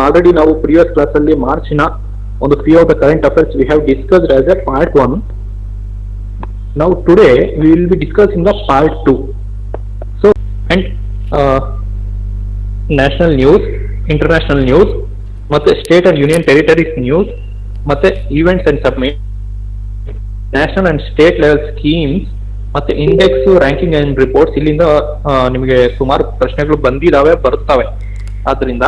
Already ನಾವು previous class ಅಲ್ಲಿ ಮಾರ್ಚಿನ ಒಂದು few of the current affairs we have discussed as A part 1. Now today we will be discussing the part 2. So and national news, international news, ಮತ್ತೆ state and union territories news, ಮತ್ತೆ events and summit, national and state level schemes, ಮತ್ತೆ index, ranking and reports. ಇಲ್ಲಿಂದ ನಿಮಗೆ ಸುಮಾರು ಪ್ರಶ್ನೆಗಳು ಬರುತ್ತವೆ. ಆದ್ರಿಂದ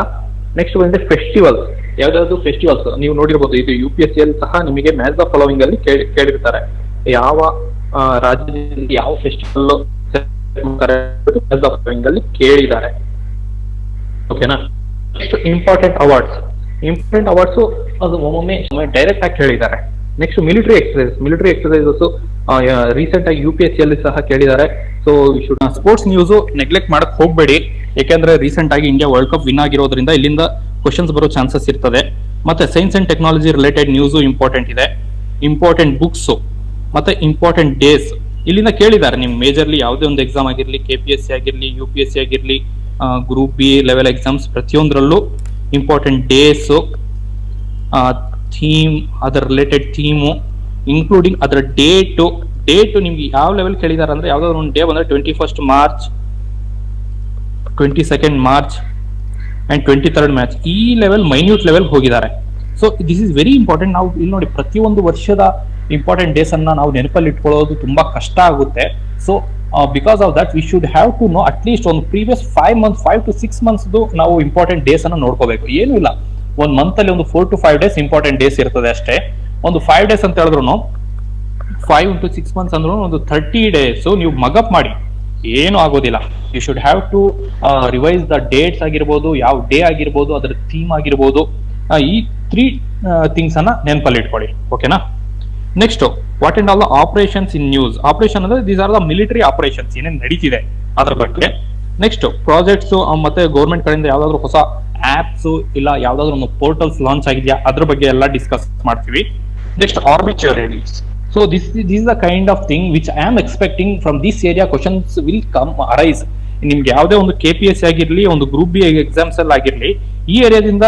next ಬಂದ್ರೆ ಫೆಸ್ಟಿವಲ್ಸ್. ಯಾವ್ದಾದ್ರು ಫೆಸ್ಟಿವಲ್ಸ್ ನೀವು ನೋಡಿರ್ಬೋದು, ಇದು UPSC ಅಲ್ಲಿ ಸಹ ನಿಮಗೆ ಮ್ಯಾಚ್ ದ ಫಾಲೋವಿಂಗ್ ಅಲ್ಲಿ ಕೇಳಿರ್ತಾರೆ. ಯಾವ ರಾಜ್ಯದಲ್ಲಿ ಯಾವ ಫೆಸ್ಟಿವಲ್ ಅಲ್ಲಿ ಕೇಳಿದ್ದಾರೆ. ಓಕೆನಾ? ಇಂಪಾರ್ಟೆಂಟ್ ಅವಾರ್ಡ್ಸ್ ಅದು ಒಮ್ಮೊಮ್ಮೆ ಡೈರೆಕ್ಟ್ ಆಗಿ ಕೇಳಿದ್ದಾರೆ. ನೆಕ್ಸ್ಟ್ ಮಿಲಿಟರಿ ಎಕ್ಸರ್ಸೈಸಸ್ ರೀಸೆಂಟ್ ಆಗಿ UPSC ಅಲ್ಲಿ ಸಹ ಕೇಳಿದ್ದಾರೆ. ಸೊ ಸ್ಪೋರ್ಟ್ಸ್ ನ್ಯೂಸ್ ನೆಗ್ಲೆಕ್ಟ್ ಮಾಡಕ್ ಹೋಗ್ಬೇಡಿ, ಯಾಕೆಂದ್ರೆ ರೀಸೆಂಟ್ ಆಗಿ ಇಂಡಿಯಾ ವರ್ಲ್ಡ್ ಕಪ್ ವಿನ್ ಆಗಿರೋದ್ರಿಂದ ಇಲ್ಲಿಂದ ಕ್ವಶನ್ಸ್ ಬರೋ ಚಾನ್ಸಸ್ ಇರ್ತದೆ. ಮತ್ತೆ science and technology related news important ಇದೆ. ಇಂಪಾರ್ಟೆಂಟ್ ಬುಕ್ಸ್ ಮತ್ತೆ ಇಂಪಾರ್ಟೆಂಟ್ ಡೇಸ್ ಇಲ್ಲಿಂದ ಕೇಳಿದ್ದಾರೆ. ನಿಮ್ ಮೇಜರ್ಲಿ ಯಾವುದೇ ಒಂದು ಎಕ್ಸಾಮ್ ಆಗಿರ್ಲಿ, KPSC ಆಗಿರ್ಲಿ, UPSC ಆಗಿರ್ಲಿ, ಗ್ರೂಪ್ B ಲೆವೆಲ್ ಎಕ್ಸಾಮ್ಸ್, ಪ್ರತಿಯೊಂದರಲ್ಲೂ ಇಂಪಾರ್ಟೆಂಟ್ ಡೇಸ್, ಥೀಮ್, ಅದರ ರಿಲೇಟೆಡ್ ಥೀಮು, ಇನ್ಕ್ಲೂಡಿಂಗ್ ಅದರ ಡೇಟ್ ನಿಮ್ಗೆ ಯಾವ ಲೆವೆಲ್ ಕೇಳಿದಾರೆ ಅಂದ್ರೆ ಯಾವ್ದಾದ್ರು ಒಂದು ಡೇ ಬಂದ್ರೆ 21st March, 22nd March and 23rd March, ಈ ಲೆವೆಲ್ ಮೈನ್ಯೂಟ್ ಲೆವೆಲ್ ಹೋಗಿದ್ದಾರೆ. So this is very important. ನಾವು ಇಲ್ಲಿ ನೋಡಿ ಪ್ರತಿಯೊಂದು ವರ್ಷದ ಇಂಪಾರ್ಟೆಂಟ್ ಡೇಸ್ ಅನ್ನ ನಾವು ನೆನಪಲ್ಲಿ ಇಟ್ಕೊಳ್ಳೋದು ತುಂಬಾ ಕಷ್ಟ ಆಗುತ್ತೆ. So because of that we should have to know at least ಒಂದು ಪ್ರೀವಿಯಸ್ 5 to 6 months ನಾವು ಇಂಪಾರ್ಟೆಂಟ್ ಡೇಸ್ ಅನ್ನ ನೋಡ್ಕೋಬೇಕು. ಏನು ಇಲ್ಲ, ಒಂದು ಮಂತ್ ಅಲ್ಲಿ ಒಂದು 4 to 5 days ಇಂಪಾರ್ಟೆಂಟ್ ಡೇಸ್ ಇರ್ತದೆ ಅಷ್ಟೇ. ಒಂದು 5 days ಅಂತ ಹೇಳಿದ್ರು 5 into 6 months ಅಂದ್ರೂ ಒಂದು 30 days ನೀವು ಮಗಪ್ ಮಾಡಿ, ಏನು ಆಗೋದಿಲ್ಲ. You should have to revise the dates ಆಗಿರ್ಬೋದು, ಯಾವ ಡೇ ಆಗಿರ್ಬೋದು, ಅದರ ಥೀಮ್ ಆಗಿರ್ಬೋದು, ಈ 3 ಥಿಂಗ್ಸ್ ಅನ್ನ ನೆನಪಲ್ಲಿ ಇಟ್ಕೊಳ್ಳಿ. ಓಕೆನಾ? Next what and all the operations in news. Operation ಅಂದ್ರೆ these are the military operations, ಏನೇನು ನಡೀತಿದೆ ಅದ್ರ ಬಗ್ಗೆ. ನೆಕ್ಸ್ಟ್ ಪ್ರಾಜೆಕ್ಟ್ಸ್ ಮತ್ತೆ ಗೌರ್ಮೆಂಟ್ ಕಡೆಯಿಂದ ಯಾವ್ದಾದ್ರು ಹೊಸ ಆಪ್ಸ್ ಇಲ್ಲ ಯಾವ್ದಾದ್ರು ಒಂದು ಪೋರ್ಟಲ್ಸ್ ಲಾಂಚ್ ಆಗಿದೆಯಾ ಅದ್ರ ಬಗ್ಗೆ ಎಲ್ಲ ಡಿಸ್ಕಸ್ ಮಾಡ್ತೀವಿ. Next obituaries. So this is the kind of thing which I am expecting from this area questions will come arise. ನಿಮ್ಗೆ ಯಾವುದೇ ಒಂದು KPSC ಆಗಿರ್ಲಿ, ಒಂದು ಗ್ರೂಪ್ B ಎಕ್ಸಾಮ್ಸ್ ಅಲ್ಲಿ ಆಗಿರ್ಲಿ, ಈ ಏರಿಯಾದಿಂದ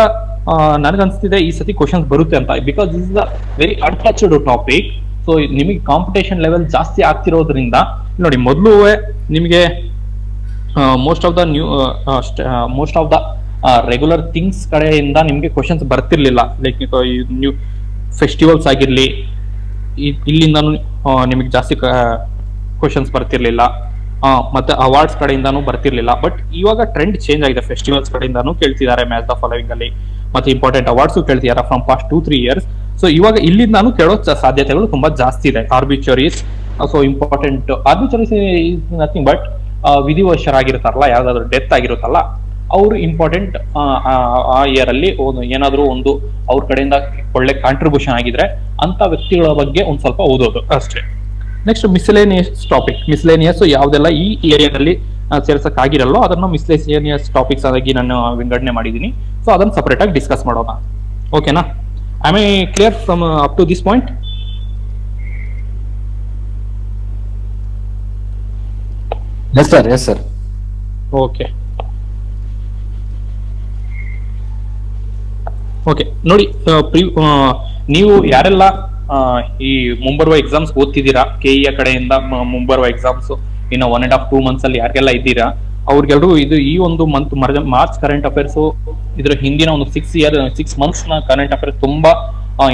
ನನಗನ್ಸ್ತಿದೆ ಈ ಸತಿ ಕ್ವಶನ್ಸ್ ಬರುತ್ತೆ ಅಂತ. Because this is a very untouched topic. So ನಿಮಗೆ ಕಾಂಪಿಟೇಷನ್ ಲೆವೆಲ್ ಜಾಸ್ತಿ ಆಗ್ತಿರೋದ್ರಿಂದ ನೋಡಿ, ಮೊದಲು ನಿಮಗೆ most of the regular things ಕಡೆಯಿಂದ ನಿಮ್ಗೆ ಕ್ವಶನ್ಸ್ ಬರ್ತಿರ್ಲಿಲ್ಲ. ಲೈಕ್ ನ್ಯೂ ಫೆಸ್ಟಿವಲ್ಸ್ ಆಗಿರ್ಲಿ, ಇಲ್ಲಿಂದಾನು ನಿಮಗೆ ಜಾಸ್ತಿ ಕ್ವಶನ್ಸ್ ಬರ್ತಿರ್ಲಿಲ್ಲ. ಮತ್ತೆ ಅವಾರ್ಡ್ಸ್ ಕಡೆಯಿಂದಾನು ಬರ್ತಿರ್ಲಿಲ್ಲ. ಬಟ್ ಇವಾಗ ಟ್ರೆಂಡ್ ಚೇಂಜ್ ಆಗಿದೆ. ಫೆಸ್ಟಿವಲ್ಸ್ ಕಡೆಯಿಂದಾನು ಕೇಳ್ತಿದ್ದಾರೆ ಮ್ಯಾಚ್ ದ ಫಾಲೋವಿಂಗ್ ಅಲ್ಲಿ, ಮತ್ತೆ ಇಂಪಾರ್ಟೆಂಟ್ ಅವಾರ್ಡ್ಸ್ ಕೇಳ್ತಿದ್ದಾರೆ ಫ್ರಮ್ ಪಾಸ್ಟ್ 2-3 years. ಸೊ ಇವಾಗ ಇಲ್ಲಿಂದಾನು ಕೇಳೋ ಸಾಧ್ಯತೆಗಳು ತುಂಬಾ ಜಾಸ್ತಿ ಇದೆ. Obituaries, so important obituaries is nothing but ವಿಧಿವಶರಾಗಿರ್ತಾರಲ್ಲ, ಯಾವ್ದಾದ್ರು ಡೆತ್ ಆಗಿರುತ್ತಲ್ಲ, ಅವರು ಇಂಪಾರ್ಟೆಂಟ್ ಆ ಇಯರ್ ಅಲ್ಲಿ ಏನಾದ್ರು ಒಂದು ಅವ್ರ ಕಡೆಯಿಂದ ಒಳ್ಳೆ ಕಾಂಟ್ರಿಬ್ಯೂಷನ್ ಆಗಿದ್ರೆ ಅಂತ ವ್ಯಕ್ತಿಗಳ ಬಗ್ಗೆ ಒಂದ್ ಸ್ವಲ್ಪ ಓದೋದು ಅಷ್ಟೇ. ನೆಕ್ಸ್ಟ್ ಮಿಸ್ಲೇನಿಯಸ್ ಯಾವ್ದೆಲ್ಲ ಈ ಏರಿಯಾದಲ್ಲಿ ಸೇರ್ಸಕ್ ಆಗಿರಲ್ಲೋ ಅದನ್ನ ಮಿಸ್ಲೇನಿಯಸ್ ಟಾಪಿಕ್ಸ್ ಆಗಿ ನಾನು ವಿಂಗಡಣೆ ಮಾಡಿದೀನಿ. ಸೊ ಅದನ್ನ ಸಪರೇಟ್ ಆಗಿ ಡಿಸ್ಕಸ್ ಮಾಡೋಣ. ಓಕೆನಾ? I may clear from up to this point? Yes sir. Okay ನೋಡಿ, ನೀವು ಯಾರೆಲ್ಲ ಈ ಮುಂಬರುವ ಎಕ್ಸಾಮ್ಸ್ ಓದ್ತಿದ್ದೀರಾ, KE ಕಡೆಯಿಂದ ಮುಂಬರುವ ಎಕ್ಸಾಮ್ಸ್ ಇನ್ನು 1.5-2 months ಅಲ್ಲಿ ಯಾರಿಗೆಲ್ಲ ಇದ್ದೀರಾ ಅವ್ರಿಗೆಲ್ಲರೂ ಈ ಒಂದು ಮಂತ್ ಮಾರ್ಚ್ ಕರೆಂಟ್ ಅಫೇರ್ಸ್, ಇದ್ರ ಹಿಂದಿನ ಒಂದು 6 months ನ ಕರೆಂಟ್ ಅಫೇರ್ಸ್ ತುಂಬಾ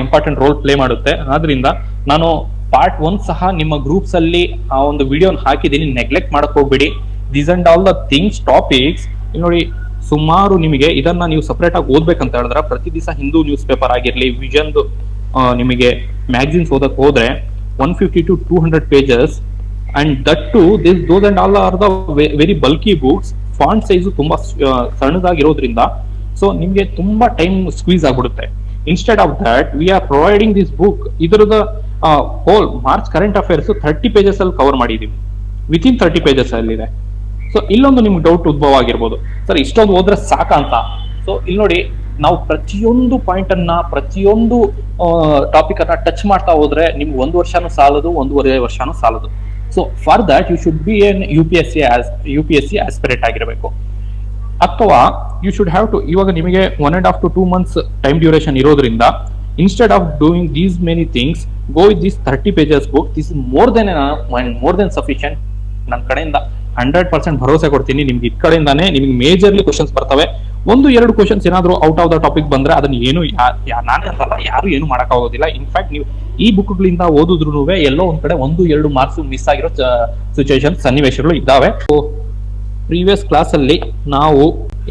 ಇಂಪಾರ್ಟೆಂಟ್ ರೋಲ್ ಪ್ಲೇ ಮಾಡುತ್ತೆ. ಆದ್ರಿಂದ ನಾನು ಪಾರ್ಟ್ 1 ಸಹ ನಿಮ್ಮ ಗ್ರೂಪ್ಸ್ ಅಲ್ಲಿ ಆ ಒಂದು ವಿಡಿಯೋನ ಹಾಕಿದ್ದೀನಿ, ನೆಗ್ಲೆಕ್ಟ್ ಮಾಡಕ್ ಹೋಗ್ಬೇಡಿ. These and all the things topics ನೋಡಿ, ಸುಮಾರು ನಿಮಗೆ ಇದನ್ನ ನೀವು ಸಪರೇಟ್ ಆಗಿ ಓದ್ಬೇಕಂತ ಹೇಳಿದ್ರೆ ಪ್ರತಿ ದಿವಸ ಹಿಂದೂ ನ್ಯೂಸ್ ಪೇಪರ್ ಆಗಿರ್ಲಿ, ವಿಷನ್ ನಿಮಗೆ ಮ್ಯಾಗಝಿನ್ಸ್ ಓದಕ್ ಹೋದ್ರೆ 150 to 200 pages and that too those and all are the very bulky books. Font size ತುಂಬಾ ಸಣ್ಣದಾಗಿರೋದ್ರಿಂದ ಸೊ ನಿಮ್ಗೆ ತುಂಬಾ ಟೈಮ್ ಸ್ಕ್ವೀಸ್ ಆಗ್ಬಿಡುತ್ತೆ. Instead of that we are providing this book. ಇದರದ whole March current affairs 30 pages ಅಲ್ಲಿ cover ಮಾಡಿದೀವಿ, within 30 pages ಅಲ್ಲಿದೆ. So ಇಲ್ಲೊಂದು ನಿಮ್ಗೆ ಡೌಟ್ ಉದ್ಭವ ಆಗಿರ್ಬೋದು, ಸರ್ ಇಷ್ಟೊಂದು ಓದ್ರೆ ಸಾಕ ಅಂತ. ಸೊ ಇಲ್ಲಿ ನೋಡಿ, ನಾವು ಪ್ರತಿಯೊಂದು ಪಾಯಿಂಟ್ ಅನ್ನ, ಪ್ರತಿಯೊಂದು ಟಾಪಿಕ್ ಅನ್ನ ಟಚ್ ಮಾಡ್ತಾ ಹೋದ್ರೆ ನಿಮ್ಗೆ 1 ವರ್ಷನೂ ಸಾಲದು, 1.5 ವರ್ಷನೂ ಸಾಲದು. So for that you should be an UPSC aspirant ಆಗಿರಬೇಕು. ಅಥವಾ ಯು ಶುಡ್ ಹ್ಯಾವ್ ಟು, ಇವಾಗ ನಿಮಗೆ 1.5 to 2 months ಟೈಮ್ ಡ್ಯೂರೇಷನ್ ಇರೋದ್ರಿಂದ instead of doing these many things go with this 30 pages book. This is more than sufficient. ನನ್ನ ಕಡೆಯಿಂದ 100% ಭರವಸೆ ಕೊಡ್ತೀನಿ, ನಿಮ್ಗೆ ಇದ್ ಕಡೆಯಿಂದಾನೇ ನಿಮ್ಗೆ ಮೇಜರ್ಲಿ ಕ್ವಶನ್ಸ್ ಬರ್ತವೆ. 1-2 ಕ್ವಶನ್ಸ್ ಏನಾದ್ರು ಔಟ್ ಆಫ್ ದ ಟಾಪಿಕ್ ಬಂದ್ರೆ ಅದನ್ನ ಏನು ನಾನೇ ಅಂತಲ್ಲ, ಯಾರು ಏನು ಮಾಡಕ್ಕಾಗೋದಿಲ್ಲ. ಇನ್ಫ್ಯಾಕ್ಟ್ ನೀವು ಈ ಬುಕ್ಗಳಿಂದ ಓದಿದ್ರು ಎಲ್ಲೋ ಒಂದ್ ಕಡೆ 1-2 ಮಾರ್ಕ್ಸ್ ಮಿಸ್ ಆಗಿರೋ ಸಿಚುವೇಶನ್ ಸನ್ನಿವೇಶಗಳು ಇದ್ದಾವೆ. ಪ್ರೀವಿಯಸ್ ಕ್ಲಾಸ್ ಅಲ್ಲಿ ನಾವು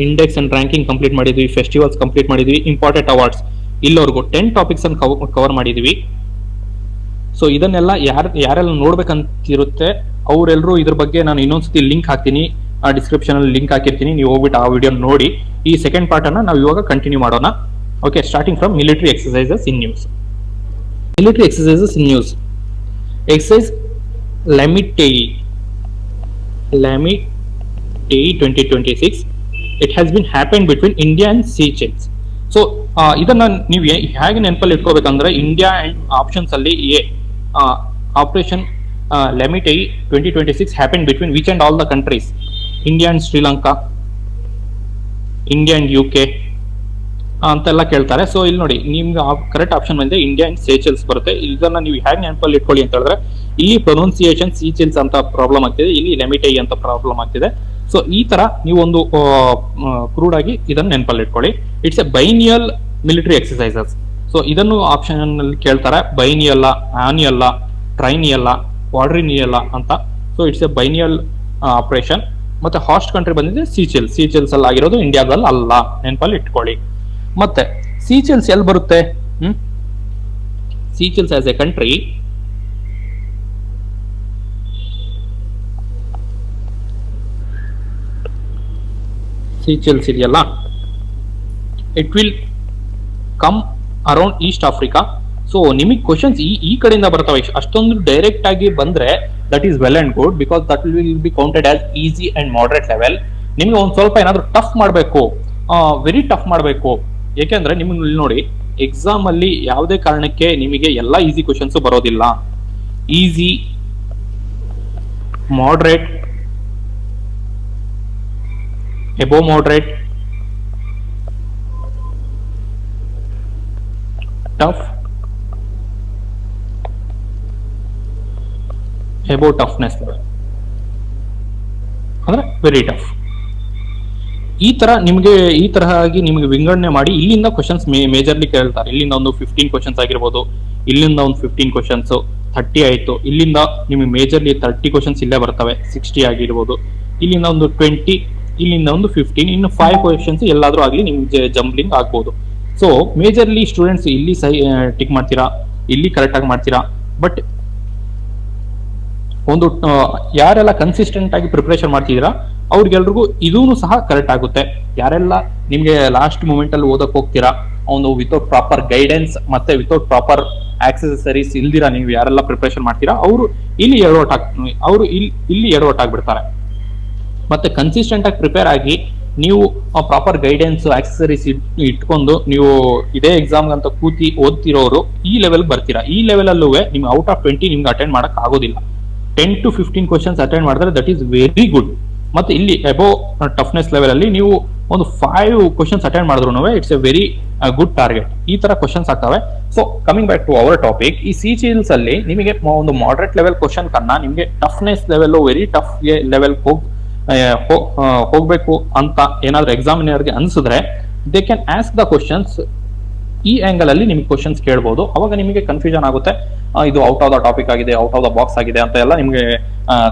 ಇಂಡೆಕ್ಸ್ ಅಂಡ್ ರ್ಯಾಂಕಿಂಗ್ ಕಂಪ್ಲೀಟ್ ಮಾಡಿದ್ವಿ, ಫೆಸ್ಟಿವಲ್ಸ್ ಕಂಪ್ಲೀಟ್ ಮಾಡಿದ್ವಿ, ಇಂಪಾರ್ಟೆಂಟ್ ಅವಾರ್ಡ್ಸ್ ಇಲ್ಲವರೆಗೂ 10 ಟಾಪಿಕ್ಸ್ ಅನ್ನು ಕವರ್ ಮಾಡಿದ್ವಿ. ಸೊ ಇದನ್ನೆಲ್ಲ ಯಾರೆಲ್ಲ ನೋಡ್ಬೇಕಂತಿರುತ್ತೆ ಅವರೆಲ್ಲರೂ ಇದ್ರ ಬಗ್ಗೆ ನಾನು ಇನ್ನೊಂದ್ಸತಿ ಲಿಂಕ್ ಹಾಕ್ತೀನಿ, ಆ ಡಿಸ್ಕ್ರಿಪ್ಷನ್ ಅಲ್ಲಿ ಲಿಂಕ್ ಹಾಕಿರ್ತೀನಿ, ನೀವು ಹೋಗ್ಬಿಟ್ಟು ಆ ವಿಡಿಯೋ ನೋಡಿ. ಈ ಸೆಕೆಂಡ್ ಪಾರ್ಟ್ ಅನ್ನ ನಾವು ಇವಾಗ ಕಂಟಿನ್ಯೂ ಮಾಡೋಣ. Okay, starting from military exercises in news. Military exercises in news. Exercise Lamitiye 2026. It has been happened between India and Seychelles. So ಇದನ್ನ ನೀವು ಹೇಗೆ ನೆನಪಲ್ಲಿ ಇಟ್ಕೋಬೇಕಂದ್ರೆ, ಇಂಡಿಯಾ ಅಂಡ್ ಆಪ್ಷನ್ಸ್ ಅಲ್ಲಿ A operation Lamitiye 2026 happened between which and all the countries? India and Sri Lanka, India and UK ಅಂತೆಲ್ಲ ಕೇಳ್ತಾರೆ. So ಇಲ್ಲಿ ನೋಡಿ, ನಿಮ್ಗೆ ಕರೆಕ್ಟ್ ಆಪ್ಷನ್ ಬಂದಿದೆ ಇಂಡಿಯಾ ಅಂಡ್ ಸೇಚೆಲ್ಸ್ ಬರುತ್ತೆ. ಇದನ್ನ ನೀವು ಹೇಗೆ ನೆನಪಲ್ಲಿ ಇಟ್ಕೊಳ್ಳಿ ಅಂತ ಹೇಳಿದ್ರೆ, ಇಲ್ಲಿ ಪ್ರೊನೌನ್ಸಿಯೇಷನ್ ಸೀಚೆಲ್ಸ್ ಅಂತ ಪ್ರಾಬ್ಲಮ್ ಆಗ್ತಿದೆ, ಇಲ್ಲಿ ಲ್ಯಾಮಿಟೇಯಿ ಅಂತ ಪ್ರಾಬ್ಲಮ್ ಆಗ್ತಿದೆ. ಸೊ ಈ ತರ ನೀವು ಒಂದು ಕ್ರೂಡ್ ಆಗಿ ಇದನ್ನ ನೆನಪಲ್ಲಿ ಇಟ್ಕೊಳ್ಳಿ. It's a biennial military exercises. So ಇದನ್ನು ಆಪ್ಷನ್ ಅಲ್ಲಿ ಕೇಳ್ತಾರೆ, ಬೈನಿಯಲ್ಲ, ಆನಿಯಲ್ಲ, ಟ್ರೈನಿಯಲ್ಲ, ಕ್ವಾಡ್ರಿನಿಯಲ್ಲ ಅಂತ. So it's a biennial operation. ಮತ್ತೆ ಹಾಸ್ಟ್ ಕಂಟ್ರಿ ಬಂದಿದೆ ಸೀಚೆಲ್ಸ್ ಅಲ್ಲಿ ಆಗಿರೋದು, ಇಂಡಿಯಾದಲ್ಲಿ ಅಲ್ಲ, ನೆನಪಲ್ಲಿ ಇಟ್ಕೊಳ್ಳಿ. ಮತ್ತೆ ಸೀಚೆಲ್ಸ್ ಎಲ್ಲಿ ಬರುತ್ತೆ? ಸೀಚೆಲ್ಸ್ ಆಸ್ ಎ ಕಂಟ್ರಿ ಸೀಚೆಲ್ಸ್ ಇದೆಯಲ್ಲ, it will come around East Africa. So ನಿಮಗೆ ಕ್ವಶನ್ಸ್ ಈ ಕಡೆಯಿಂದ ಬರ್ತವೆ. ಅಷ್ಟೊಂದು ಡೈರೆಕ್ಟ್ ಆಗಿ ಬಂದ್ರೆ that is well and good, because that will be counted as easy and moderate level. ನಿಮ್ಗೆ ಒಂದ್ ಸ್ವಲ್ಪ ಏನಾದ್ರು ಟಫ್ ಮಾಡಬೇಕು, ವೆರಿ ಟಫ್ ಮಾಡಬೇಕು. ಯಾಕೆಂದ್ರೆ ನಿಮ್ಗೆ ಇಲ್ಲಿ ನೋಡಿ, ಎಕ್ಸಾಮ್ ಅಲ್ಲಿ ಯಾವುದೇ ಕಾರಣಕ್ಕೆ ನಿಮಗೆ ಎಲ್ಲ ಈಸಿ ಕ್ವಶನ್ಸ್ ಬರೋದಿಲ್ಲ. Easy, moderate, above moderate, tough, above toughness ಅಂದ್ರೆ ವೆರಿ ಟಫ್. ಈ ತರ ಆಗಿ ನಿಮಗೆ ವಿಂಗಡಣೆ ಮಾಡಿ ಇಲ್ಲಿಂದ ಕ್ವಶನ್ಸ್ ಮೇಜರ್ಲಿ ಕೇಳ್ತಾರೆ. ಇಲ್ಲಿಂದ ಒಂದು 15 ಕ್ವಶನ್ಸ್ ಆಗಿರ್ಬೋದು, ಇಲ್ಲಿಂದ ಒಂದು 15 ಕ್ವಶನ್ಸ್, 30 ಆಯ್ತು. ಇಲ್ಲಿಂದ ನಿಮಗೆ ಮೇಜರ್ಲಿ 30 ಕ್ವಶನ್ಸ್ ಇಲ್ಲೇ ಬರ್ತವೆ, 60 ಆಗಿರ್ಬೋದು. ಇಲ್ಲಿಂದ ಒಂದು 20, ಇಲ್ಲಿಂದ ಒಂದು 15, ಇನ್ನು 5 ಕ್ವಶನ್ಸ್ ಎಲ್ಲಾದ್ರೂ ಆಗ್ಲಿ ನಿಮ್ಗೆ ಜಂಬ್ಲಿಂಗ್ ಆಗ್ಬೋದು. ಸೊ ಮೇಜರ್ಲಿ ಸ್ಟೂಡೆಂಟ್ಸ್ ಇಲ್ಲಿ ಟಿಕ್ ಮಾಡ್ತೀರಾ, ಇಲ್ಲಿ ಕರೆಕ್ಟ್ ಆಗಿ ಮಾಡ್ತೀರಾ. ಬಟ್ ಒಂದು ಯಾರೆಲ್ಲ ಕನ್ಸಿಸ್ಟೆಂಟ್ ಆಗಿ ಪ್ರಿಪರೇಷನ್ ಮಾಡ್ತಿದ್ದೀರಾ ಅವ್ರಿಗೆಲ್ರಿಗೂ ಇದೂ ಸಹ ಕರೆಕ್ಟ್ ಆಗುತ್ತೆ. ಯಾರೆಲ್ಲ ನಿಮ್ಗೆ ಲಾಸ್ಟ್ ಮೂಮೆಂಟ್ ಅಲ್ಲಿ ಓದಕ್ ಹೋಗ್ತೀರಾ, ಒಂದು ವಿತೌಟ್ ಪ್ರಾಪರ್ ಗೈಡೆನ್ಸ್ ಮತ್ತೆ ವಿತೌಟ್ ಪ್ರಾಪರ್ ಆಕ್ಸೆಸರೀಸ್ ಇಲ್ದಿರಾ ನೀವು ಯಾರೆಲ್ಲ ಪ್ರಿಪರೇಷನ್ ಮಾಡ್ತೀರಾ, ಅವರು ಇಲ್ಲಿ ಎಡವಟ್ ಆಗ್ಬಿಡ್ತಾರೆ. ಮತ್ತೆ ಕನ್ಸಿಸ್ಟೆಂಟ್ ಆಗಿ ಪ್ರಿಪೇರ್ ಆಗಿ ನೀವು ಪ್ರಾಪರ್ ಗೈಡೆನ್ಸ್ ಆಕ್ಸೆಸರೀಸ್ ಇಟ್ಕೊಂಡು ನೀವು ಇದೇ ಎಕ್ಸಾಮ್ ಅಂತ ಕೂತಿ ಓದ್ತಿರೋರು ಈ ಲೆವೆಲ್ ಬರ್ತೀರಾ. ಈ ಲೆವೆಲ್ ಅಲ್ಲೂ ನಿಮ್ಗೆ ಔಟ್ ಆಫ್ 20 ನಿಮ್ಗೆ ಅಟೆಂಡ್ ಮಾಡಕ್ ಆಗೋದಿಲ್ಲ. 10 to 15 ಕ್ವಶನ್ಸ್ ಅಟೆಂಡ್ ಮಾಡಿದ್ರೆ ದಟ್ ಈಸ್ ವೆರಿ ಗುಡ್. ಮತ್ತೆ ಇಲ್ಲಿ ಅಬೋ ಟಫ್ನೆಸ್ ಲೆವೆಲ್ ಅಲ್ಲಿ ನೀವು ಒಂದು 5 ಕ್ವಶನ್ಸ್ ಅಟೆಂಡ್ ಮಾಡಿದ್ರು it's a very good target. ಈ ತರ ಕ್ವಶನ್ಸ್ ಆಗ್ತವೆ. So coming back to our topic, ಈ ಸೀಚೆಲ್ಸ್ ಅಲ್ಲಿ ನಿಮಗೆ ಒಂದು ಮಾಡರೇಟ್ ಲೆವೆಲ್ ಕ್ವಶನ್ ಕನ್ನ ನಿಮಗೆ toughness level, very tough level ಹೋಗ್ಬೇಕು ಅಂತ ಏನಾದ್ರು ಎಕ್ಸಾಮಿನರ್ಗೆ ಅನ್ಸಿದ್ರೆ they can ask the questions. ಈ ಆಂಗಲ್ ಅಲ್ಲಿ ನಿಮ್ಗೆ ಕ್ವಶನ್ಸ್ ಕೇಳಬಹುದು. ಅವಾಗ ನಿಮಗೆ ಕನ್ಫ್ಯೂಷನ್ ಆಗುತ್ತೆ, ಇದು ಔಟ್ ಆಫ್ ದ ಟಾಪಿಕ್ ಆಗಿದೆ, ಔಟ್ ಆಫ್ ದ ಬಾಕ್ಸ್ ಆಗಿದೆ ಅಂತ ಎಲ್ಲ ನಿಮ್ಗೆ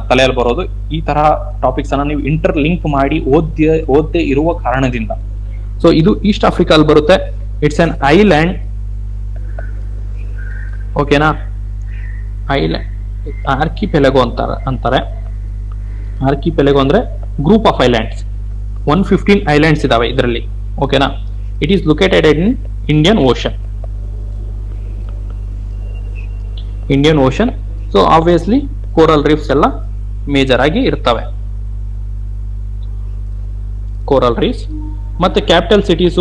ತಲೆಯಲ್ಲಿ ಬರೋದು. ಈ ತರ ಟಾಪಿಕ್ಸ್ ಅನ್ನ ನೀವು ಇಂಟರ್ ಲಿಂಕ್ ಮಾಡಿ ಓದದೇ ಇರುವ ಕಾರಣದಿಂದ. ಸೊ ಇದು ಈಸ್ಟ್ ಆಫ್ರಿಕಾ ಅಲ್ಲಿ ಬರುತ್ತೆ. ಇಟ್ಸ್ ಅನ್ ಐಲ್ಯಾಂಡ್, ಓಕೆನಾ. ಐಲ್ಯಾಂಡ್ ಆರ್ಕಿಪೆಲೆಗೋ ಅಂತಾರೆ. ಆರ್ಕಿಪೆಲೆಗೋ ಅಂದ್ರೆ ಗ್ರೂಪ್ ಆಫ್ ಐಲ್ಯಾಂಡ್ಸ್. 115 ಐಲ್ಯಾಂಡ್ಸ್ ಇದಾವೆ ಇದರಲ್ಲಿ, ಓಕೆನಾ. It is located in Indian ocean. So obviously coral reefs ಎಲ್ಲ ಮೇಜರ್ ಆಗಿ ಇರ್ತವೆ. ಕೋರಲ್ ರೀಫ್ಸ್ ಮತ್ತೆ ಕ್ಯಾಪಿಟಲ್ ಸಿಟೀಸ್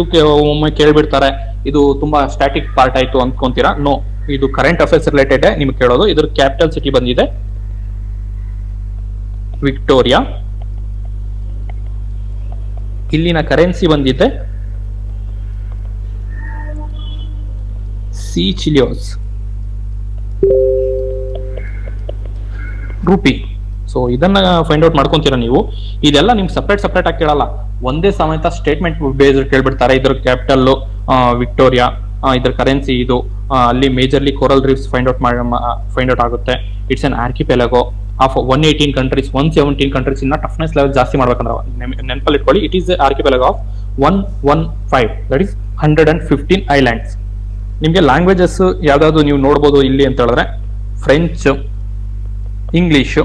ಒಮ್ಮೆ ಕೇಳ್ಬಿಡ್ತಾರೆ. ಇದು ತುಂಬಾ ಸ್ಟ್ಯಾಟಿಕ್ ಪಾರ್ಟ್ ಆಯ್ತು ಅಂದ್ಕೊಂತೀರಾ? ನೋ, ಇದು ಕರೆಂಟ್ ಅಫೇರ್ಸ್ ರಿಲೇಟೆಡ್ ನಿಮ್ಗೆ ಕೇಳೋದು. ಇದ್ರ ಕ್ಯಾಪಿಟಲ್ ಸಿಟಿ ಬಂದಿದೆ ವಿಕ್ಟೋರಿಯಾ. ಇಲ್ಲಿನ ಕರೆನ್ಸಿ ಬಂದಿದೆ ಸೀಚಿಲಿಯೋಸ್ ರೂಪಿ. ಸೊ ಇದನ್ನ ಫೈಂಡ್ ಔಟ್ ಮಾಡ್ಕೊಂತೀರಾ ನೀವು. ಇದೆಲ್ಲ ನಿಮ್ಗೆ ಸಪ್ರೇಟ್ ಆಗಿ ಕೇಳಲ್ಲ, ಒಂದೇ ಸಮೇತ ಸ್ಟೇಟ್ಮೆಂಟ್ ಬೇಸ್ಡ್ ಕೇಳ್ಬಿಡ್ತಾರೆ. ಇದ್ರ ಕ್ಯಾಪಿಟಲ್ ವಿಕ್ಟೋರಿಯಾ, ಇದ್ರ ಕರೆನ್ಸಿ ಇದು, ಅಲ್ಲಿ majorly coral reefs find out ಆಗುತ್ತೆ. It's an archipelago of 118 countries, 117 countries. ಇನ್ನ ಟಫ್ನೆಸ್ ಲೆವೆಲ್ ಜಾಸ್ತಿ ಮಾಡ್ಬೇಕಂದ್ರೆ ನೆನಪಲ್ಲಿ ಇಟ್ಕೊಳ್ಳಿ, it is archipelago of 115, that is 115 islands. ನಿಮ್ಗೆ ಲ್ಯಾಂಗ್ವೇಜಸ್ ಯಾವ್ದಾದ್ರು ನೀವು ನೋಡ್ಬೋದು ಇಲ್ಲಿ ಅಂತ ಹೇಳಿದ್ರೆ ಫ್ರೆಂಚ್, ಇಂಗ್ಲಿಷ್,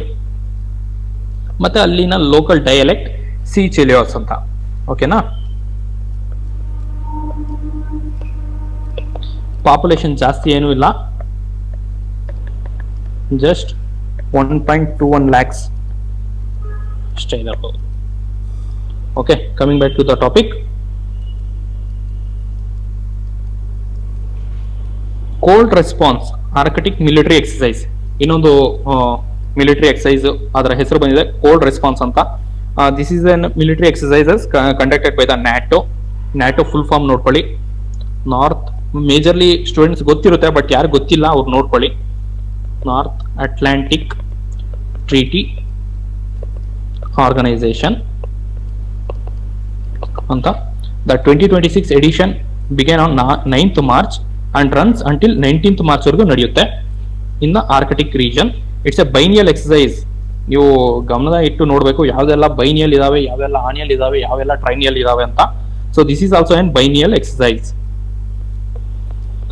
ಮತ್ತೆ ಅಲ್ಲಿನ ಲೋಕಲ್ ಡೈಲೆಕ್ಟ್ ಸೀಚಿಲಿಯೋಸ್ ಅಂತ. ಓಕೆನಾ. ಪಾಪ್ಯುಲೇಷನ್ ಜಾಸ್ತಿ ಏನೂ ಇಲ್ಲ, ಜಸ್ಟ್ 1.21 lakhs ಅಷ್ಟೇ ಇರಬಹುದು. Okay, coming back to the topic. Cold response Arctic military exercise, ಇನ್ನೊಂದು ಮಿಲಿಟರಿ ಎಕ್ಸಸೈಸ್, ಅದರ ಹೆಸರು ಬಂದಿದೆ ಕೋಲ್ಡ್ ರೆಸ್ಪಾನ್ಸ್ ಅಂತ. This is an military exercises conducted by the NATO full form ನೋಡ್ಕೊಳ್ಳಿ. ನಾರ್ತ್, ಮೇಜರ್ಲಿ ಸ್ಟೂಡೆಂಟ್ಸ್ ಗೊತ್ತಿರುತ್ತೆ, but ಯಾರು ಗೊತ್ತಿಲ್ಲ ಅವ್ರು ನೋಡ್ಕೊಳ್ಳಿ. ನಾರ್ತ್ ಅಟ್ಲಾಂಟಿಕ್ ಟ್ರೀಟಿ ಆರ್ಗನೈಸೇಷನ್ ಅಂತ. The 2026 edition begin on 9th March and runs until 19th March ವರೆಗೂ ನಡೆಯುತ್ತೆ in the Arctic region. It's a biennial exercise. ನೀವು ಗಮನದ ಇಟ್ಟು ನೋಡ್ಬೇಕು ಯಾವ್ದೆಲ್ಲ ಬೈನಿಯಲ್ ಇದಾವೆ, ಯಾವೆಲ್ಲ ಆನಿಯಲ್ ಇದಾವೆ, ಯಾವೆಲ್ಲ ಟ್ರೈನಿಯಲ್ ಇದಾವೆ ಅಂತ. So this is also an biennial exercise.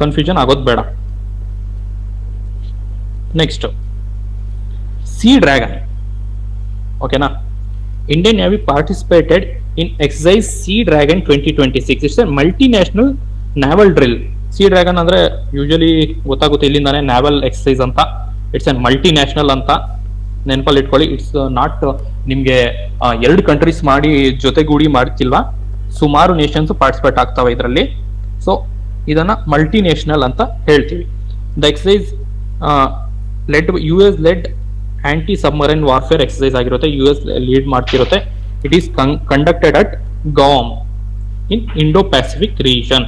Confusion ಆಗೋದು ಬೇಡ. Next, sea dragon. ಓಕೆನಾ. Indian navy participated in exercise sea dragon 2026. It's a multinational naval drill. Sea dragon ಅಂದ್ರೆ ಯೂಶಲಿ ಗೊತ್ತಾಗುತ್ತೆ ಇಲ್ಲಿಂದಾನೆ ನ್ಯಾವಲ್ ಎಕ್ಸಸೈಸ್ ಅಂತ. ಇಟ್ಸ್ ಎನ್ ಮಲ್ಟಿ ನ್ಯಾಷನಲ್ ಅಂತ ನೆನಪಲ್ಲಿ ಇಟ್ಕೊಳ್ಳಿ. ಇಟ್ಸ್ ನಾಟ್ ನಿಮ್ಗೆ 2 ಕಂಟ್ರೀಸ್ ಮಾಡಿ ಜೊತೆಗೂಡಿ ಮಾಡ್ತಿಲ್ವಾ, ಸುಮಾರು ನೇಷನ್ಸ್ ಪಾರ್ಟಿಸಿಪೇಟ್ ಆಗ್ತವೆ ಇದರಲ್ಲಿ. ಸೊ ಇದನ್ನ ಮಲ್ಟಿ ನ್ಯಾಷನಲ್ ಅಂತ ಹೇಳ್ತೀವಿ. The exercise led US led anti submarine warfare exercise ಆಗಿರುತ್ತೆ, US ಲೀಡ್ ಮಾಡ್ತಿರುತ್ತೆ. It is conducted at Guam in Indo Pacific region.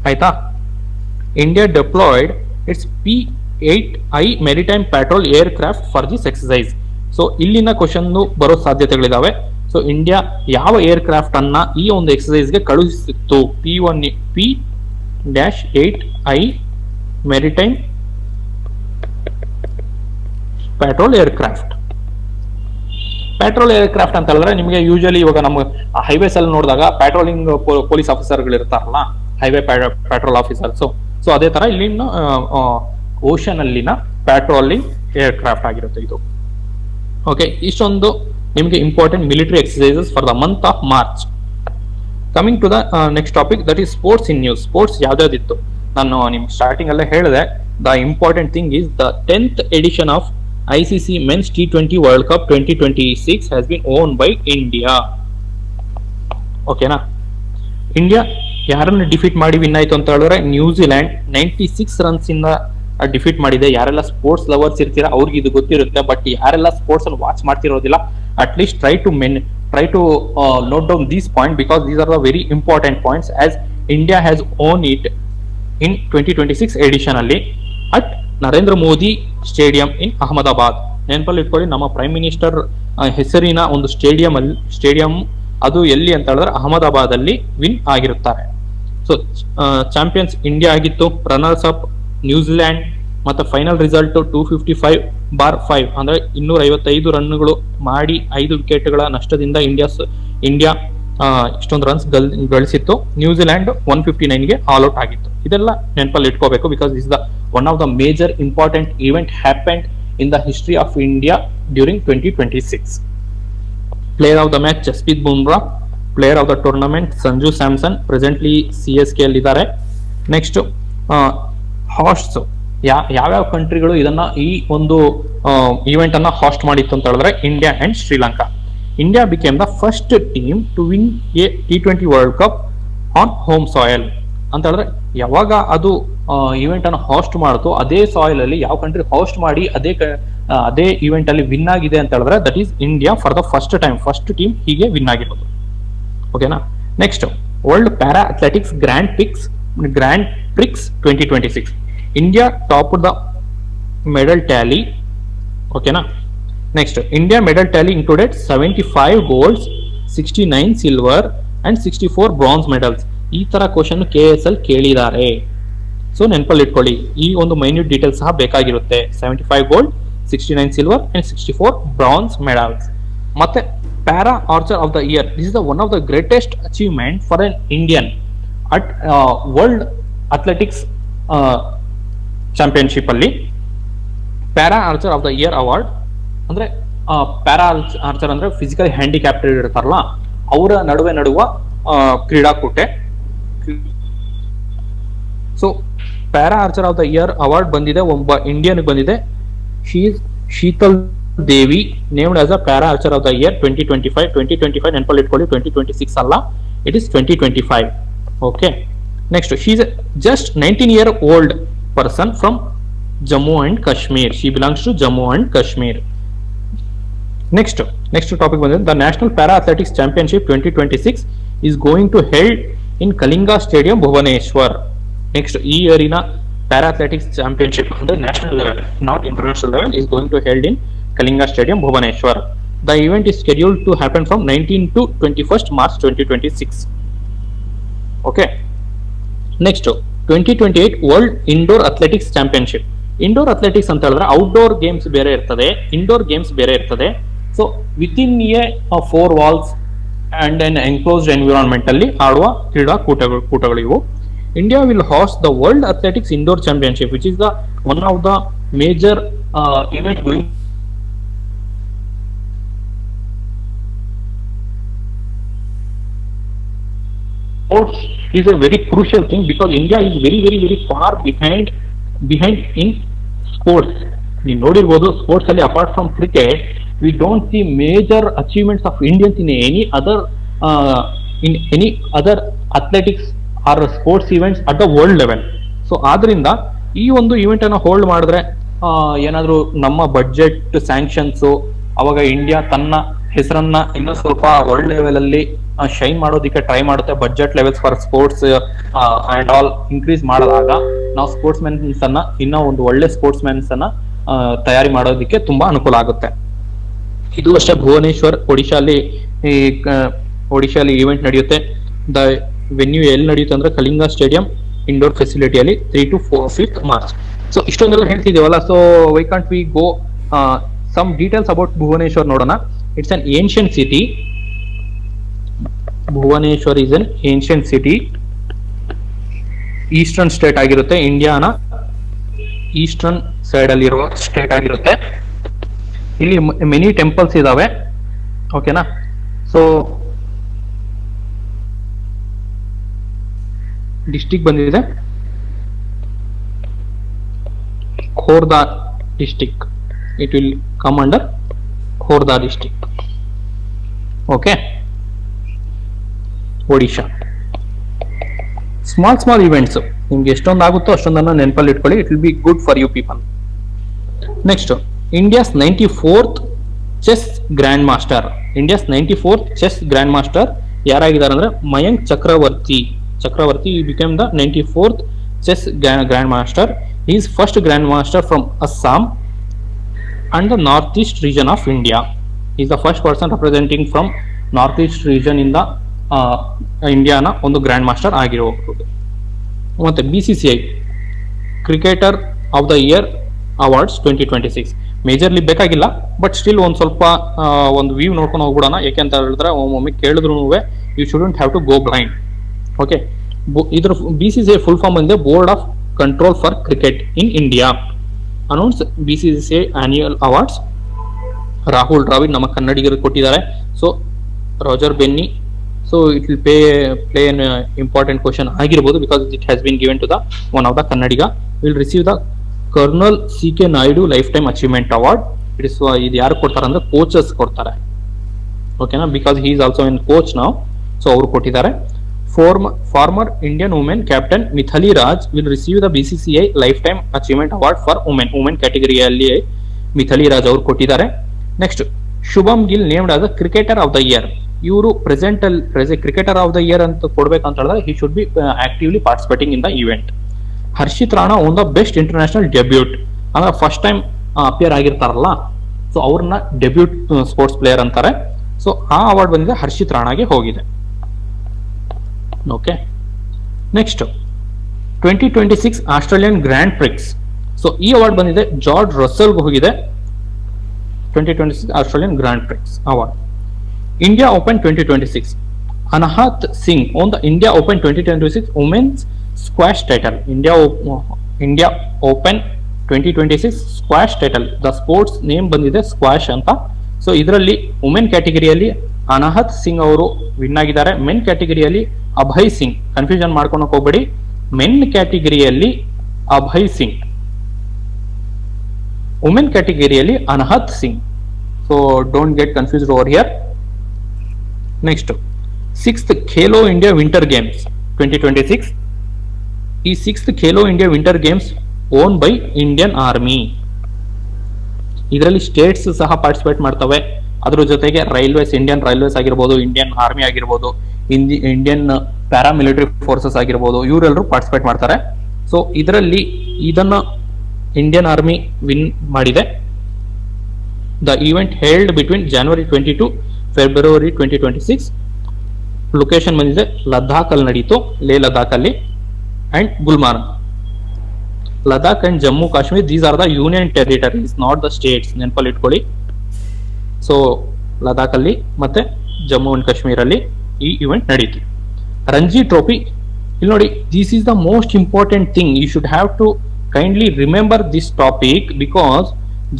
ಆಯ್ತಾ. India deployed its P-8I maritime patrol aircraft for this exercise. So ಇಲ್ಲಿನ question ಬರೋ ಸಾಧ್ಯತೆಗಳಿದಾವೆ. So India ಯಾವ aircraft ಅನ್ನ ಈ ಒಂದು ಎಕ್ಸಸೈಸ್ಗೆ ಕಳುಹಿಸಿತ್ತು? P-8I maritime patrol aircraft. Patrol aircraft ಅಂತ ಹೇಳಿದ್ರೆ ನಿಮಗೆ ಯೂಶಲಿ ಇವಾಗ ನಮ್ಮ ಹೈವೇಸ್ ಅಲ್ಲಿ ನೋಡಿದಾಗ ಪ್ಯಾಟ್ರೋಲಿಂಗ್ ಪೊಲೀಸ್ ಆಫೀಸರ್ಗಳು ಇರ್ತಾರಲ್ಲ, ಹೈವೇ ಪ್ಯಾಟ್ರೋಲ್ ಆಫೀಸರ್. ಸೊ ಅದೇ ತರ ಇಲ್ಲಿನ ಓಷನ್ ಅಲ್ಲಿನ ಪ್ಯಾಟ್ರೋಲಿಂಗ್ ಏರ್ ಕ್ರಾಫ್ಟ್ ಆಗಿರುತ್ತೆ ಇದು. ಓಕೆ, ಇಷ್ಟೊಂದು ನಿಮಗೆ important military exercises for the month of March. Coming to the next topic, that is sports in news. Sports ಯಾವ್ದಾದಿತ್ತು ನಾನು ನಿಮ್ಗೆ ಸ್ಟಾರ್ಟಿಂಗ್ ಅಲ್ಲೇ ಹೇಳಿದೆ. The important thing is the 10th edition of ICC Men's T20 World Cup 2026 has been owned by India. ಓಕೆನಾ. India ಯಾರನ್ನು defeat ಮಾಡಿ win ಆಯ್ತು ಅಂತ ಹೇಳಿದ್ರೆ ನ್ಯೂಜಿಲ್ಯಾಂಡ್ 96 ರನ್ಸ್ ಇಂದ ಡಿಫೀಟ್ ಮಾಡಿದೆ. ಯಾರೆಲ್ಲ ಸ್ಪೋರ್ಟ್ಸ್ ಲವರ್ಸ್ ಇರ್ತೀರಾ ಅವ್ರಿಗೆ ಇದು ಗೊತ್ತಿರುತ್ತೆ, ಬಟ್ ಯಾರೆಲ್ಲ ಸ್ಪೋರ್ಟ್ಸ್ ಅನ್ನು ವಾಚ್ ಮಾಡ್ತಿರೋದಿಲ್ಲ, at least try to note down these point because these are the very important points as India has won it in 2026 edition ಅಲ್ಲಿ at Narendra Modi stadium in Ahmedabad. ನೆನಪಲ್ಲಿ ಇಟ್ಕೊಳ್ಳಿ, ನಮ್ಮ ಪ್ರೈಮ್ ಮಿನಿಸ್ಟರ್ ಹೆಸರಿನ ಒಂದು ಸ್ಟೇಡಿಯಂ ಅದು ಎಲ್ಲಿ ಅಂತ ಹೇಳಿದ್ರೆ ಅಹಮದಾಬಾದ್ ಅಲ್ಲಿ ವಿನ್ ಆಗಿರುತ್ತಾರೆ. ಸೊ ಚಾಂಪಿಯನ್ಸ್ ಇಂಡಿಯಾ ಆಗಿತ್ತು, ರನ್ನರ್ಸ್ ಅಪ್ ನ್ಯೂಜಿಲ್ಯಾಂಡ್, ಮತ್ತೆ ಫೈನಲ್ ರಿಸಲ್ಟ್ 255/5 ಅಂದ್ರೆ 255 ರನ್ಗಳು ಮಾಡಿ 5 ವಿಕೆಟ್ಗಳ ನಷ್ಟದಿಂದ ಇಂಡಿಯಾ ಇಷ್ಟೊಂದು ರನ್ಸ್ ಗಳಿಸಿತ್ತು. ನ್ಯೂಜಿಲ್ಯಾಂಡ್ 159ಗೆ ಆಲ್ ಔಟ್ ಆಗಿತ್ತು. ಇದೆಲ್ಲ ನೆನಪಲ್ಲಿ ಇಟ್ಕೋಬೇಕು because this the one of the major important event happened in the history of India during 2026. Player of the match Jasprit Bumrah, player of the tournament Sanju Samson, presently CSK ಅಲ್ಲಿ ಇದ್ದಾರೆ. Next ಹಾಸ್ಟ್ಸ್, ಯಾವ್ಯಾವ ಕಂಟ್ರಿಗಳು ಇದನ್ನ ಈ ಒಂದು ಈವೆಂಟ್ ಅನ್ನ ಹಾಸ್ಟ್ ಮಾಡಿತ್ತು ಅಂತ ಹೇಳಿದ್ರೆ India and Sri Lanka. India became the first team to win a T20 world cup on home soil ಅಂತ ಹೇಳಿದ್ರೆ ಯಾವಾಗ ಅದು ಈವೆಂಟ್ ಅನ್ನು ಹಾಸ್ಟ್ ಮಾಡ್ತು ಅದೇ ಸಾಯಿಲ್ ಅಲ್ಲಿ ಯಾವ ಕಂಟ್ರಿ ಹಾಸ್ಟ್ ಮಾಡಿ ಅದೇ ಈವೆಂಟ್ ಅಲ್ಲಿ ವಿನ್ ಆಗಿದೆ ಅಂತ ಹೇಳಿದ್ರೆ that is India for the first time, first team ಹೀಗೆ ವಿನ್ ಆಗಿರೋದು. ಓಕೆನಾ. Next world para athletics grand Prix 2026. India top the medal tally. ಓಕೆನಾ. Next India medal Tally included 75 golds, 69 silver and 64 bronze medals. ಈ ತರ question KSL ಕೇಳಿದ್ದಾರೆ. So ನೆನಪಲ್ಲಿ ಇಟ್ಕೊಳ್ಳಿ, ಈ ಒಂದು ಮೈನ್ಯೂಟ್ ಡೀಟೇಲ್ಸ್ ಸಹ ಬೇಕಾಗಿರುತ್ತೆ. 75 gold, 69 silver and 64 bronze medals. ಮತ್ತೆ para archer of the year, this is the one of the greatest achievement for an Indian at world athletics championship ಅಲ್ಲಿ para archer of the year award. ಅಂದ್ರೆ para archer ಅಂದ್ರೆ physically handicapped ಇರ್ತಾರಲ್ಲ, ಅವರ ನಡುವ ಕ್ರೀಡಾಕೂಟೆ. So para archer of the year award ಬಂದಿದೆ, ಒಬ್ಬ Indian ಬಂದಿದೆ. She is Sheetal Devi, named as a para archer of the year 2025 ನೆನಪಲ್ಲಿ ಇಟ್ಕೊಳ್ಳಿ, 2026 ಅಲ್ಲ, it is 2025. Okay. Next, she is just 19-year-old person from Jammu and Kashmir. She belongs to Jammu and Kashmir. Next topic ಬಂದಿದೆ, the National Para Athletics Championship 2026 is going to held in Kalinga Stadium, Bhubaneswar. Next, ಈ ಇಯರಿನ para athletics championship ಅಂದ್ರೆ national level, not international level, is going to held in Kalinga Stadium, Bhubaneswar. The event is scheduled to happen from 19 to 21st March 2026. Okay. Next, 2028 world indoor athletics championship. Indoor athletics ಅಂತ ಹೇಳಿದ್ರೆ outdoor games ಬೇರೆ ಇರ್ತದೆ, indoor games ಬೇರೆ ಇರ್ತದೆ. So within A 4 walls and N enclosed environment ಅಲ್ಲಿ ಆಡುವ ಕೂಟಗಳು ಇವು. India will hoist the world athletics indoor championship, which is the one of the major event going sports is a very crucial thing because India is very far behind in sports. You ನೋಡಿರ್ಬೋದು, sports ಅಲ್ಲಿ apart from cricket we don't see major achievements of Indians in any other athletics or sports events at the world level. So ಆದ್ರಿಂದ ಈ ಒಂದು event ಅನ್ನ hold ಮಾಡಿದ್ರೆ ಏನಾದ್ರು ನಮ್ಮ budget sanctions, ಅವಾಗ ಇಂಡಿಯಾ ತನ್ನ ಹೆಸರನ್ನ ಇನ್ನೂ ಸ್ವಲ್ಪ ವರ್ಲ್ಡ್ ಲೆವೆಲ್ ಅಲ್ಲಿ ಶೈನ್ ಮಾಡೋದಕ್ಕೆ ಟ್ರೈ ಮಾಡುತ್ತೆ. Budget levels for sports and all increase ಮಾಡಿದಾಗ ನಾವು ಸ್ಪೋರ್ಟ್ಸ್ ಮೆನ್ಸ್ ಅನ್ನ ಇನ್ನೂ ಒಂದು ಒಳ್ಳೆ ಸ್ಪೋರ್ಟ್ಸ್ ಮೆನ್ಸ್ ಅನ್ನ ತಯಾರಿ ಮಾಡೋದಕ್ಕೆ ತುಂಬಾ ಅನುಕೂಲ ಆಗುತ್ತೆ. ಇದು ಅಷ್ಟೇ, ಭುವನೇಶ್ವರ್ ಒಡಿಶಾಲಿ ಈವೆಂಟ್ ನಡೆಯುತ್ತೆ. ದ ವೆನ್ಯೂ ಎಲ್ಲಿ ನಡೆಯುತ್ತೆ ಅಂದ್ರೆ ಕಲಿಂಗ ಸ್ಟೇಡಿಯಂ ಇಂಡೋರ್ ಫೆಸಿಲಿಟಿಯಲ್ಲಿ 3 to 5th March. ಸೊ ಇಷ್ಟೊಂದೆಲ್ಲ ಹೇಳ್ತಿದ್ದೀವಲ್ಲ, so why can't we go some details about Bhubaneswar ನೋಡೋಣ. It's an ancient city. Bhubaneswar is an ancient city, eastern state ಆಗಿರುತ್ತೆ. ಇಂಡಿಯಾನ ಈಸ್ಟರ್ನ್ ಸೈಡ್ ಅಲ್ಲಿ ಇರುವ ಸ್ಟೇಟ್ ಆಗಿರುತ್ತೆ. ಇಲ್ಲಿ ಮೆನಿ ಟೆಂಪಲ್ಸ್ ಇದಾವೆ. ಓಕೆನಾ. ಸೊ ಡಿಸ್ಟಿಕ್ ಬಂದಿದೆ Khordha district. It will come under Khordha district. Okay. Odisha. Small events ನಿಮ್ಗೆ ಎಷ್ಟೊಂದು ಆಗುತ್ತೋ ಅಷ್ಟೊಂದನ್ನ ನೆನಪಲ್ಲಿ ಇಟ್ಕೊಳ್ಳಿ. It will be good for you people. Next, India's 94th chess grand master. India's 94th chess grand master ಯಾರಾಗಿದ್ದಾರೆ ಅಂದ್ರೆ Mayank Chakravarti. Become the 94th chess grand master. He is first Grand Master from Assam and the Northeast region of India. He is the first person representing from Northeast region in the ಇಂಡಿಯಾನ ಒಂದು grand master ಆಗಿರಬಹುದು. ಮತ್ತೆ BCCI cricketer of the year awards 2026 majorly ಬೇಕಾಗಿಲ್ಲ, but still ಒಂದ್ ಸ್ವಲ್ಪ ಒಂದು view ನೋಡ್ಕೊಂಡು ಹೋಗ್ಬಿಡೋಣ. ಯಾಕೆಂತ ಹೇಳಿದ್ರೆ ಒಮ್ಮೊಮ್ಮೆ ಕೇಳಿದ್ರು you shouldn't have to go blind. Okay. ಇದ್ರ BCCI ಫುಲ್ ಫಾರ್ಮ್ ಅಂದ್ರೆ board of control for cricket in India. Announce BCCI annual awards. Rahul Dravid ನಮ್ಮ ಕನ್ನಡಿಗರಿಗೆ ಕೊಟ್ಟಿದ್ದಾರೆ. So Roger Binny. So it will play an important question ಆಗಿರಬಹುದು because it has been given to the one of the Kannadiga. Will receive the Colonel C.K. Naidu Lifetime Achievement Award. ಇದು ಯಾರು ಕೊಡ್ತಾರೆ ಅಂದ್ರೆ coaches ಕೊಡ್ತಾರೆ. ಓಕೆನಾ, because he is also in coach ನಾವು. So ಅವರು ಕೊಟ್ಟಿದ್ದಾರೆ. Former Indian women captain Mithali Raj will receive the BCCI Lifetime Achievement Award for women ಕ್ಯಾಟಗರಿಯಲ್ಲಿ Mithali Raj ಅವರು ಕೊಟ್ಟಿದ್ದಾರೆ. Next, Shubman Gill named as a cricketer of the year. ಇವರು cricketer of the year ಅಂತ ಕೊಡ್ಬೇಕಂತ ಹೇಳಿದ್ರೆ he should be actively participating in the event. Harshit Rana won the best international debut, ಅಂದ್ರೆ first time appear ಆಗಿರ್ತಾರಲ್ಲ, so ಅವ್ರನ್ನ debut sports player ಅಂತಾರೆ. So ಆ award ಬಂದಿದೆ ಹರ್ಷಿತ್ ರಾಣಾಗೆ ಹೋಗಿದೆ. Okay, next 2026 Australian grand prix. So ಈ ಅವಾರ್ಡ್ ಬಂದಿದೆ ಜಾರ್ಜ್ ರಸೆಲ್ಗೆ ಹೋಗಿದೆ. 2026 Australian grand prix award. India open 2026, Anahat Singh won the India open 2026 women's squash title. India open 2026 squash title. The sports name ಬಂದಿದೆ ಸ್ಕ್ವಾಶ್ ಅಂತ. ಸೊ ಇದರಲ್ಲಿ ವುಮೆನ್ ಕ್ಯಾಟಗರಿಯಲ್ಲಿ ಅನಹತ್ ಸಿಂಗ್ ಅವರು ವಿನ್ ಆಗಿದ್ದಾರೆ. ಮೆನ್ ಕ್ಯಾಟಗರಿಯಲ್ಲಿ ಅಭಯ್ ಸಿಂಗ್, ಕನ್ಫ್ಯೂಷನ್ ಮಾಡ್ಕೊಳಕ್ ಹೋಗ್ಬೇಡಿ, ಮೆನ್ ಕ್ಯಾಟಗರಿಯಲ್ಲಿ ಅಭಯ್ ಸಿಂಗ್, ವುಮೆನ್ ಕ್ಯಾಟಗರಿಯಲ್ಲಿ Anahat Singh. So don't get confused over here. Next 6th Khelo India winter games 2026. ಈ 6th Khelo India winter games own by Indian army. ಇದರಲ್ಲಿ ಸ್ಟೇಟ್ಸ್ ಸಹ ಪಾರ್ಟಿಸಿಪೇಟ್ ಮಾಡ್ತವೆ. ಅದ್ರ ಜೊತೆಗೆ ರೈಲ್ವೇಸ್, ಇಂಡಿಯನ್ ರೈಲ್ವೇಸ್ ಆಗಿರ್ಬೋದು, ಇಂಡಿಯನ್ ಆರ್ಮಿ ಆಗಿರ್ಬೋದು, ಇಂಡಿಯನ್ ಪ್ಯಾರಾಮಿಲಿಟರಿ ಫೋರ್ಸಸ್ ಆಗಿರ್ಬೋದು, ಇವರೆಲ್ಲರೂ ಪಾರ್ಟಿಸಿಪೇಟ್ ಮಾಡ್ತಾರೆ. ಸೊ ಇದರಲ್ಲಿ ಇದನ್ನ ಇಂಡಿಯನ್ ಆರ್ಮಿ ವಿನ್ ಮಾಡಿದೆ. The event held between January 20 to February 2026. Location ಬಂದಿದೆ ಲದ್ದಾಖ್ ಅಲ್ಲಿ ನಡೀತು, ಲೇ ಲದ್ದಾಖ್ ಅಲ್ಲಿ and Gulmarg. Ladakh and Jammu Kashmir, these are the union territories, not the States, ನೆನಪಲ್ಲಿ ಇಟ್ಕೊಳ್ಳಿ. ಸೊ ಲದ್ದಾಖ್ ಅಲ್ಲಿ ಮತ್ತೆ ಜಮ್ಮು ಅಂಡ್ ಕಾಶ್ಮೀರ್ ಅಲ್ಲಿ ಈ ಇವೆಂಟ್ ನಡೀತು. ರಂಜಿ ಟ್ರೋಫಿ, ಇಲ್ಲಿ ನೋಡಿ, this is the most important thing. You should have to kindly remember this topic because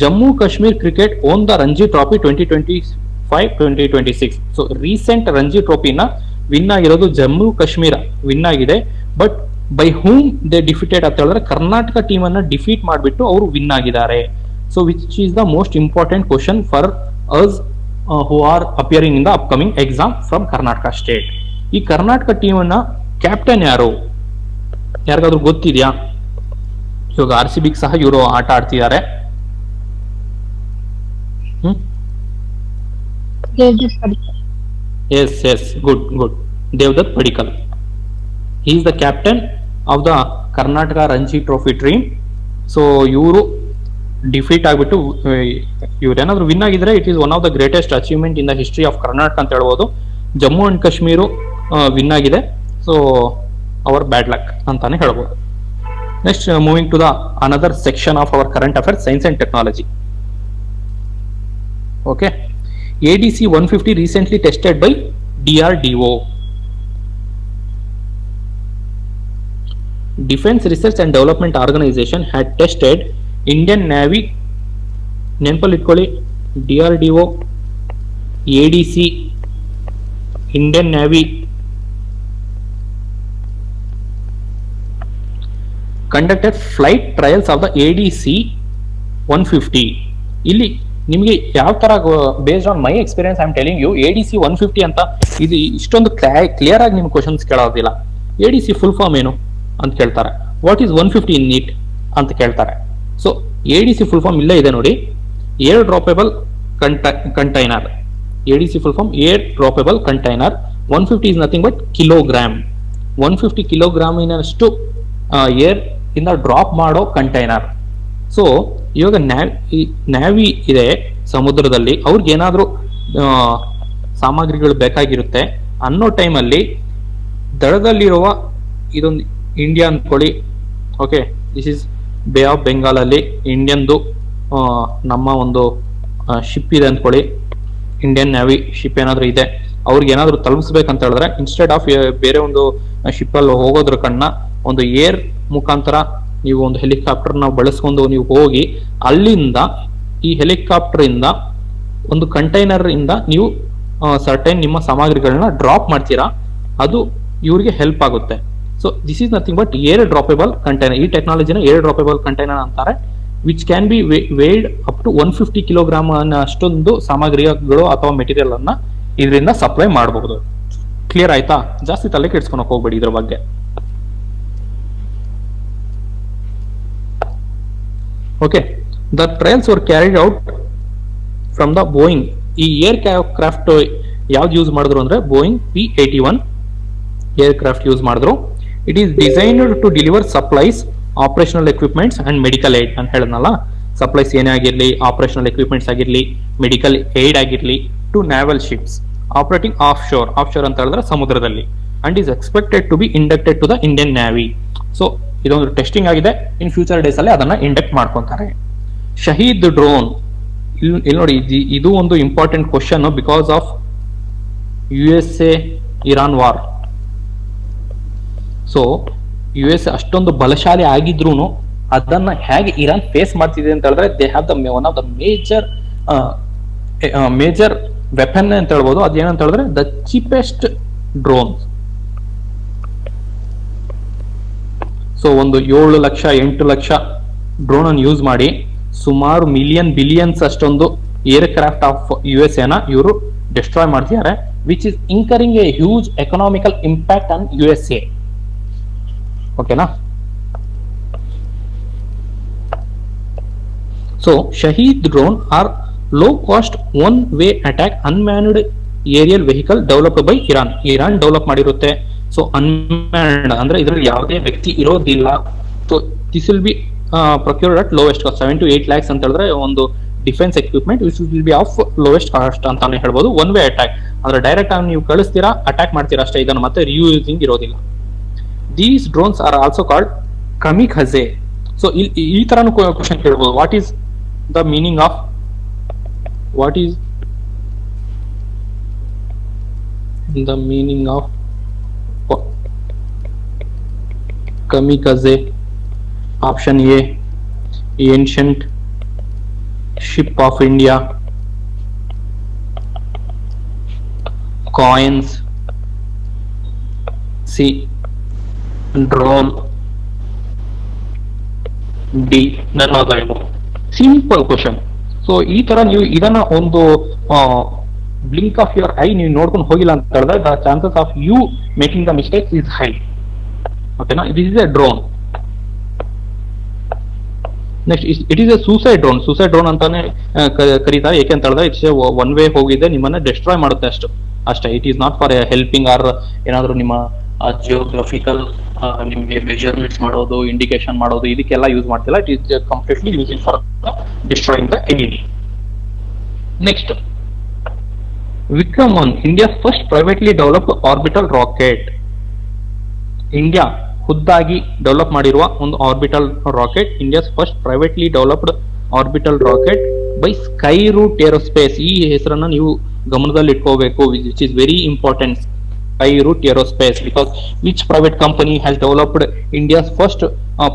Jammu Kashmir cricket won the Ranji trophy 2025-2026. So recent Ranji ಟ್ರೋಫಿನ ವಿನ್ ಆಗಿರೋದು ಜಮ್ಮು ಕಾಶ್ಮೀರ ವಿನ್ ಆಗಿದೆ. But by whom they defeated ಅಂತ ಹೇಳಿದ್ರೆ ಕರ್ನಾಟಕ ಟೀಮ್ ಅನ್ನ defeat ಮಾಡಿಬಿಟ್ಟು ಅವರು ವಿನ್ ಆಗಿದ್ದಾರೆ. So which is the most important question for us who or appearing in the upcoming exam from Karnataka state. ಈ ಕರ್ನಾಟಕ ಟೀಮ್ ಅನ್ನ ಕ್ಯಾಪ್ಟನ್ ಯಾರು, ಯಾರಿಗಾದ್ರೂ ಗೊತ್ತಿದ್ಯಾ? ಇವಾಗ RCB ಸಹ ಇವರು ಆಟ ಆಡ್ತಿದ್ದಾರೆ. Yes good. Devdutt Padikkal, he is the captain of the Karnataka Ranji Trophy team. So ಇವರು ಡಿಫೀಟ್ ಆಗ್ಬಿಟ್ಟು ಇವ್ರೇನಾದ್ರು ವಿನ್ ಆಗಿದ್ರೆ it is one of the greatest achievement in the history of Karnataka ಅಂತ ಹೇಳ್ಬೋದು. ಜಮ್ಮು ಅಂಡ್ ಕಾಶ್ಮೀರು ವಿನ್ ಆಗಿದೆ. ಸೊ ಅವರ್ ಬ್ಯಾಡ್ ಲಕ್ ಅಂತಾನೆ ಹೇಳ್ಬೋದು. Next moving to the another section of our current affairs, science and technology. Okay, ADC 150 recently tested by DRDO. Defense Research and Development Organization had tested Indian Navy, ನೆನಪಲ್ಲಿ ಇಟ್ಕೊಳ್ಳಿ, DRDO, ADC, Indian Navy conducted flight trials of the ADC 150. ಇಲ್ಲಿ ನಿಮಗೆ ಯಾವ ತರ, based on my experience I am telling you, ADC 150 ಅಂತ ಇದು ಇಷ್ಟೊಂದು clear ಆಗಿ ನಿಮ್ಗೆ ಕ್ವಶನ್ಸ್ ಕೇಳೋದಿಲ್ಲ. ADC ಫುಲ್ ಫಾರ್ಮ್ ಏನು ಅಂತ ಕೇಳ್ತಾರೆ, ವಾಟ್ ಈಸ್ 150 ಇನ್ ಇಟ್ ಅಂತ ಕೇಳ್ತಾರೆ. ಸೊ ADC ಫುಲ್ ಫಾರ್ಮ್ ಇಲ್ಲೇ ಇದೆ ನೋಡಿ, air droppable container. ADC full form air droppable container. 150 is nothing but kilogram. 150 ಕಿಲೋಗ್ರಾಮಿನಷ್ಟು ಏರ್ ಇಂದ ಡ್ರಾಪ್ ಮಾಡೋ ಕಂಟೈನರ್. ಸೊ ಇವಾಗ ನ್ಯಾವಿ ಇದೆ ಸಮುದ್ರದಲ್ಲಿ, ಅವ್ರಿಗೆ ಏನಾದ್ರೂ ಸಾಮಗ್ರಿಗಳು ಬೇಕಾಗಿರುತ್ತೆ ಅನ್ನೋ ಟೈಮಲ್ಲಿ ದಡದಲ್ಲಿರುವ ಇದೊಂದು ಇಂಡಿಯಾ ಅಂದ್ಕೊಳ್ಳಿ. Okay, this is bay of Bengal ಅಲ್ಲಿ ಇಂಡಿಯನ್ದು ನಮ್ಮ ಒಂದು ಶಿಪ್ ಇದೆ ಅಂದ್ಕೊಳ್ಳಿ. ಇಂಡಿಯನ್ ನ್ಯಾವಿ ಶಿಪ್ ಏನಾದ್ರು ಇದೆ, ಅವ್ರಿಗೆ ಏನಾದ್ರು ತಲುಪಿಸ್ಬೇಕಂತ ಹೇಳಿದ್ರೆ ಇನ್ಸ್ಟೆಡ್ ಆಫ್ ಬೇರೆ ಒಂದು ಶಿಪ್ ಅಲ್ಲಿ ಹೋಗೋದ್ರ ಕಣ್ಣ ಒಂದು ಏರ್ ಮುಖಾಂತರ ನೀವು ಒಂದು ಹೆಲಿಕಾಪ್ಟರ್ ನ ಬಳಸ್ಕೊಂಡು ನೀವು ಹೋಗಿ ಅಲ್ಲಿಂದ ಈ ಹೆಲಿಕಾಪ್ಟರ್ ಇಂದ ಒಂದು ಕಂಟೈನರ್ ಇಂದ ನೀವು ಸರ್ಟೈನ್ ನಿಮ್ಮ ಸಾಮಗ್ರಿಗಳನ್ನ ಡ್ರಾಪ್ ಮಾಡ್ತೀರಾ, ಅದು ಇವ್ರಿಗೆ ಹೆಲ್ಪ್ ಆಗುತ್ತೆ. So this is nothing but air droppable container. ಈ ಟೆಕ್ನಾಲಜಿನ ಏರ್ ಡ್ರಾಪೇಬಲ್ ಕಂಟೈನರ್ ಅಂತಾರೆ. Which can be weighed up to 150 kilogram ಅಷ್ಟೊಂದು ಸಾಮಗ್ರಿಗಳು ಅಥವಾ ಮೆಟೀರಿಯಲ್ ಅನ್ನ ಇದರಿಂದ ಸಪ್ಲೈ ಮಾಡಬಹುದು. ಕ್ಲಿಯರ್ ಆಯ್ತಾ? ಜಾಸ್ತಿ ತಲೆ ಕೆಡ್ಸ್ಕೊಳಕ್ ಹೋಗ್ಬೇಡಿ ಇದ್ರ ಬಗ್ಗೆ. Okay, the trials were carried out from the Boeing. ಈ ಏರ್ ಕ್ರಾಫ್ಟ್ ಯಾವ್ದು ಯೂಸ್ ಮಾಡಿದ್ರು ಅಂದ್ರೆ ಬೋಯಿಂಗ್ P-81 ಏರ್ಕ್ರಾಫ್ಟ್ ಯೂಸ್ ಮಾಡಿದ್ರು. It is designed to deliver supplies, operational equipments and medical aid ಅಂತ ಹೇಳದ್ನಲ್ಲ. ಸಪ್ಲೈಸ್ ಏನೇ ಆಗಿರ್ಲಿ, ಆಪರೇಷನಲ್ ಎಕ್ವಿಪ್ಮೆಂಟ್ಸ್ ಆಗಿರ್ಲಿ, ಮೆಡಿಕಲ್ ಏಡ್ ಆಗಿರ್ಲಿ, to naval ships operating offshore ಅಂತ ಹೇಳಿದ್ರೆ ಸಮುದ್ರದಲ್ಲಿ, and is expected to be inducted to the Indian navy. So ಇದೊಂದು ಟೆಸ್ಟಿಂಗ್ ಆಗಿದೆ, ಇನ್ ಫ್ಯೂಚರ್ ಡೇಸ್ ಅಲ್ಲಿ ಅದನ್ನ ಇಂಡಕ್ಟ್ ಮಾಡ್ಕೊಂತಾರೆ. ಶಹೀದ್ ಡ್ರೋನ್, ಇಲ್ಲಿ ನೋಡಿ, ಇದು ಒಂದು important question because of USA Iran war. So US ಅಷ್ಟೊಂದು ಬಲಶಾಲಿ ಆಗಿದ್ರು ಅದನ್ನ ಹೇಗೆ ಇರಾನ್ ಫೇಸ್ ಮಾಡ್ತಿದೆ ಅಂತ ಹೇಳಿದ್ರೆ, they have the one of the major weapon ಅಂತ ಹೇಳ್ಬೋದು. ಅದೇನಂತ ಹೇಳಿದ್ರೆ ದ ಚೀಪೆಸ್ಟ್ ಡ್ರೋನ್. ಸೊ ಒಂದು 7 ಲಕ್ಷ 8 ಲಕ್ಷ ಡ್ರೋನ್ ಅನ್ನು ಯೂಸ್ ಮಾಡಿ ಸುಮಾರು ಬಿಲಿಯನ್ಸ್ ಅಷ್ಟೊಂದು ಏರ್ಕ್ರಾಫ್ಟ್ ಆಫ್ USA ನ ಇವರು ಡಿಸ್ಟ್ರಾಯ್ ಮಾಡ್ತಿದ್ದಾರೆ, which is incurring a huge economical impact on USA. ಓಕೆನಾ? So Shahed drone are low cost one way attack unmanned aerial vehicle developed by Iran develop ಮಾಡಿರುತ್ತೆ. So unmanned ಅಂದ್ರೆ ಇದರಲ್ಲಿ ಯಾವುದೇ ವ್ಯಕ್ತಿ ಇರೋದಿಲ್ಲ. So this will be procured at lowest cost 7 to 8 lakhs ಅಂತ ಹೇಳಿದ್ರೆ ಒಂದು defence equipment which will be of lowest cost ಅಂತಾನೆ ಹೇಳ್ಬೋದು. ಒನ್ ವೇ ಅಟ್ಯಾಕ್ ಅಂದ್ರೆ ಡೈರೆಕ್ಟ್ ಆಗಿ ನೀವು ಕಳಿಸ್ತೀರಾ, ಅಟ್ಯಾಕ್ ಮಾಡ್ತೀರಾ ಅಷ್ಟೇ, ಇದನ್ನು ಮತ್ತೆ ರಿಯೂಸಿಂಗ್ ಇರೋದಿಲ್ಲ. These drones are also called kamikaze. So ಈ ತರನು ಕ್ವಶನ್ ಕೇಳ್ಬೋದು, what is the meaning of kamikaze? Option A, ancient ship of India, coins. C, drone. D, none of them. Simple question. So ಈ ತರ ನೀವು ಇದನ್ನ ಒಂದು blink of your I ನೀವು ನೋಡ್ಕೊಂಡು ಹೋಗಿಲ್ಲ ಅಂತ ಹೇಳಿದ್ರೆ the chances of you making the mistakes is high. ಓಕೆನಾ? This is a drone. Next it is a suicide drone ಅಂತಾನೆ ಕರೀತಾರೆ. ಏಕೆ ಅಂತ ಹೇಳಿದ್ರೆ ಇಟ್ಸ್ ಒನ್ ವೇ ಹೋಗಿದೆ, ನಿಮ್ಮನ್ನ ಡಿಸ್ಟ್ರಾಯ್ ಮಾಡುತ್ತೆ ಅಷ್ಟೇ. It is not for helping or ಏನಾದ್ರು ನಿಮ್ಮ ಜಿಯೋಗ್ರಫಿಕಲ್ ನಿಮಗೆ ಮೆಜರ್ಮೆಂಟ್ಸ್ ಮಾಡೋದು, ಇಂಡಿಕೇಶನ್ ಮಾಡೋದು, ಇದಕ್ಕೆಲ್ಲ ಯೂಸ್ ಮಾಡ್ತಿಲ್ಲ. It is completely using for destroying the enemy. Next, Vikram 1, India's first privately developed orbital rocket. India ಖುದ್ದಾಗಿ ಡೆವಲಪ್ ಮಾಡಿರುವ ಒಂದು orbital rocket, India's first privately developed orbital rocket by Skyroot Aerospace. ಈ ಹೆಸರನ್ನ ನೀವು ಗಮನದಲ್ಲಿ ಇಟ್ಕೋಬೇಕು, which is very important. Sky Root Aerospace, because which private company has developed India's first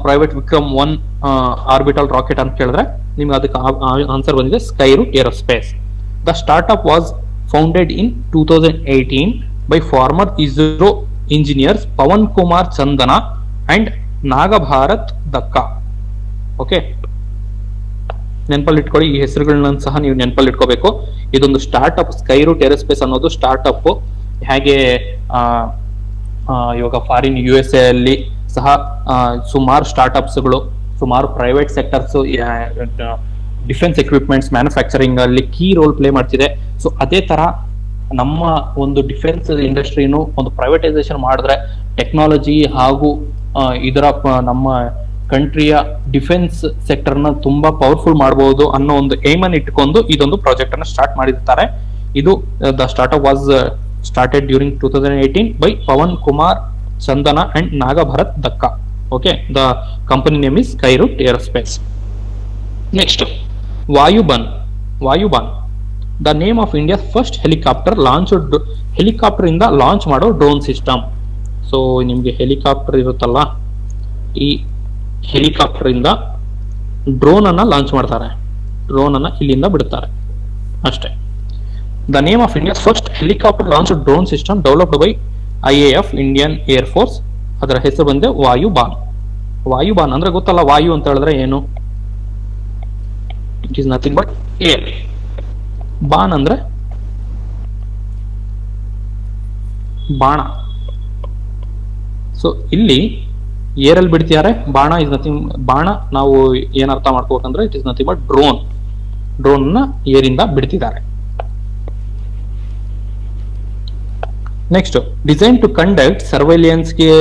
private Vikram 1 orbital rocket ಅಂತ ಕೇಳಿದ್ರೆ ನಿಮ್ಗೆ ಅದಕ್ಕೆ ಆನ್ಸರ್ ಬಂದಿದೆ Sky Root Aerospace. The startup was founded in 2018 by former ISRO engineers Pawan Kumar Chandana and Nagabharat Dakka. Okay, ನೆನಪಲ್ಲಿ ಇಟ್ಕೊಳ್ಳಿ, ಈ ಹೆಸರುಗಳನ್ನ ಸಹ ನೀವು ನೆನಪಲ್ಲಿ ಇಟ್ಕೋಬೇಕು. ಇದೊಂದು ಸ್ಟಾರ್ಟ್ಅಪ್, ಸ್ಕೈ ರೂಟ್ ಏರೋಸ್ಪೇಸ್ ಅನ್ನೋದು ಸ್ಟಾರ್ಟ್ಅಪ್. ಹೇಗೆ ಇವಾಗ ಫಾರಿನ್ USA ಅಲ್ಲಿ ಸಹ ಸುಮಾರು ಸ್ಟಾರ್ಟ್ಅಪ್ಸ್ಗಳು, ಸುಮಾರು private sectors defence equipments manufacturing ಅಲ್ಲಿ ಕೀ ರೋಲ್ ಪ್ಲೇ ಮಾಡ್ತಿದೆ. ಸೊ ಅದೇ ತರ ನಮ್ಮ ಒಂದು ಡಿಫೆನ್ಸ್ ಇಂಡಸ್ಟ್ರಿನು ಒಂದು ಪ್ರೈವೇಟೈಸೇಷನ್ ಮಾಡಿದ್ರೆ ಟೆಕ್ನಾಲಜಿ ಹಾಗೂ ಇದರ ನಮ್ಮ ಕಂಟ್ರಿಯ ಡಿಫೆನ್ಸ್ ಸೆಕ್ಟರ್ ನ ತುಂಬಾ ಪವರ್ಫುಲ್ ಮಾಡಬಹುದು ಅನ್ನೋ ಒಂದು ಏಮ್ ಅನ್ನು ಇಟ್ಕೊಂಡು ಇದೊಂದು ಪ್ರಾಜೆಕ್ಟ್ ಅನ್ನು ಸ್ಟಾರ್ಟ್ ಮಾಡಿರ್ತಾರೆ. ಇದು the startup was started during 2018 by Pawan Kumar Chandana and Nagabharat Dakka. Okay, the company name is Sky Root Aerospace. Next, Vayuban. The name of India's first helicopter launched, helicopter ಇಂದ launch ಮಾಡೋ drone system. So ನಿಮ್ಗೆ helicopter ಇರುತ್ತಲ್ಲ, ಈ helicopter ಇಂದ drone ಅನ್ನ launch ಮಾಡ್ತಾರೆ, drone ಅನ್ನ ಇಲ್ಲಿಂದ ಬಿಡ್ತಾರೆ ಅಷ್ಟೇ. The name of India's first helicopter launched drone system developed by IAF, Indian Air Force. ಅದರ ಹೆಸರು ಬಂದೆ ವಾಯುಬಾನ್. ವಾಯುಬಾನ್ ಅಂದ್ರೆ ಗೊತ್ತಲ್ಲ, ವಾಯು ಅಂತ ಹೇಳಿದ್ರೆ ಏನು? It is nothing but air. ಬಾನ್ ಅಂದ್ರೆ ಬಾಣ. ಸೊ ಇಲ್ಲಿ ಏರಲ್ಲಿ ಬಿಡ್ತಿದ್ದಾರೆ, ಬಾಣ ಇಸ್ ನಥಿಂಗ್. ಬಾಣ ನಾವು ಏನ್ ಅರ್ಥ ಮಾಡ್ಕೋಬೇಕಂದ್ರೆ it is nothing but drone. Drone ನ ಏರಿಂದ ಬಿಡ್ತಿದ್ದಾರೆ. ನೆಕ್ಸ್ಟ್ ಡಿಸೈನ್ ಟು ಕಂಡಕ್ಟ್ ಸರ್ವೈಲೆನ್ಸ್ಗೆ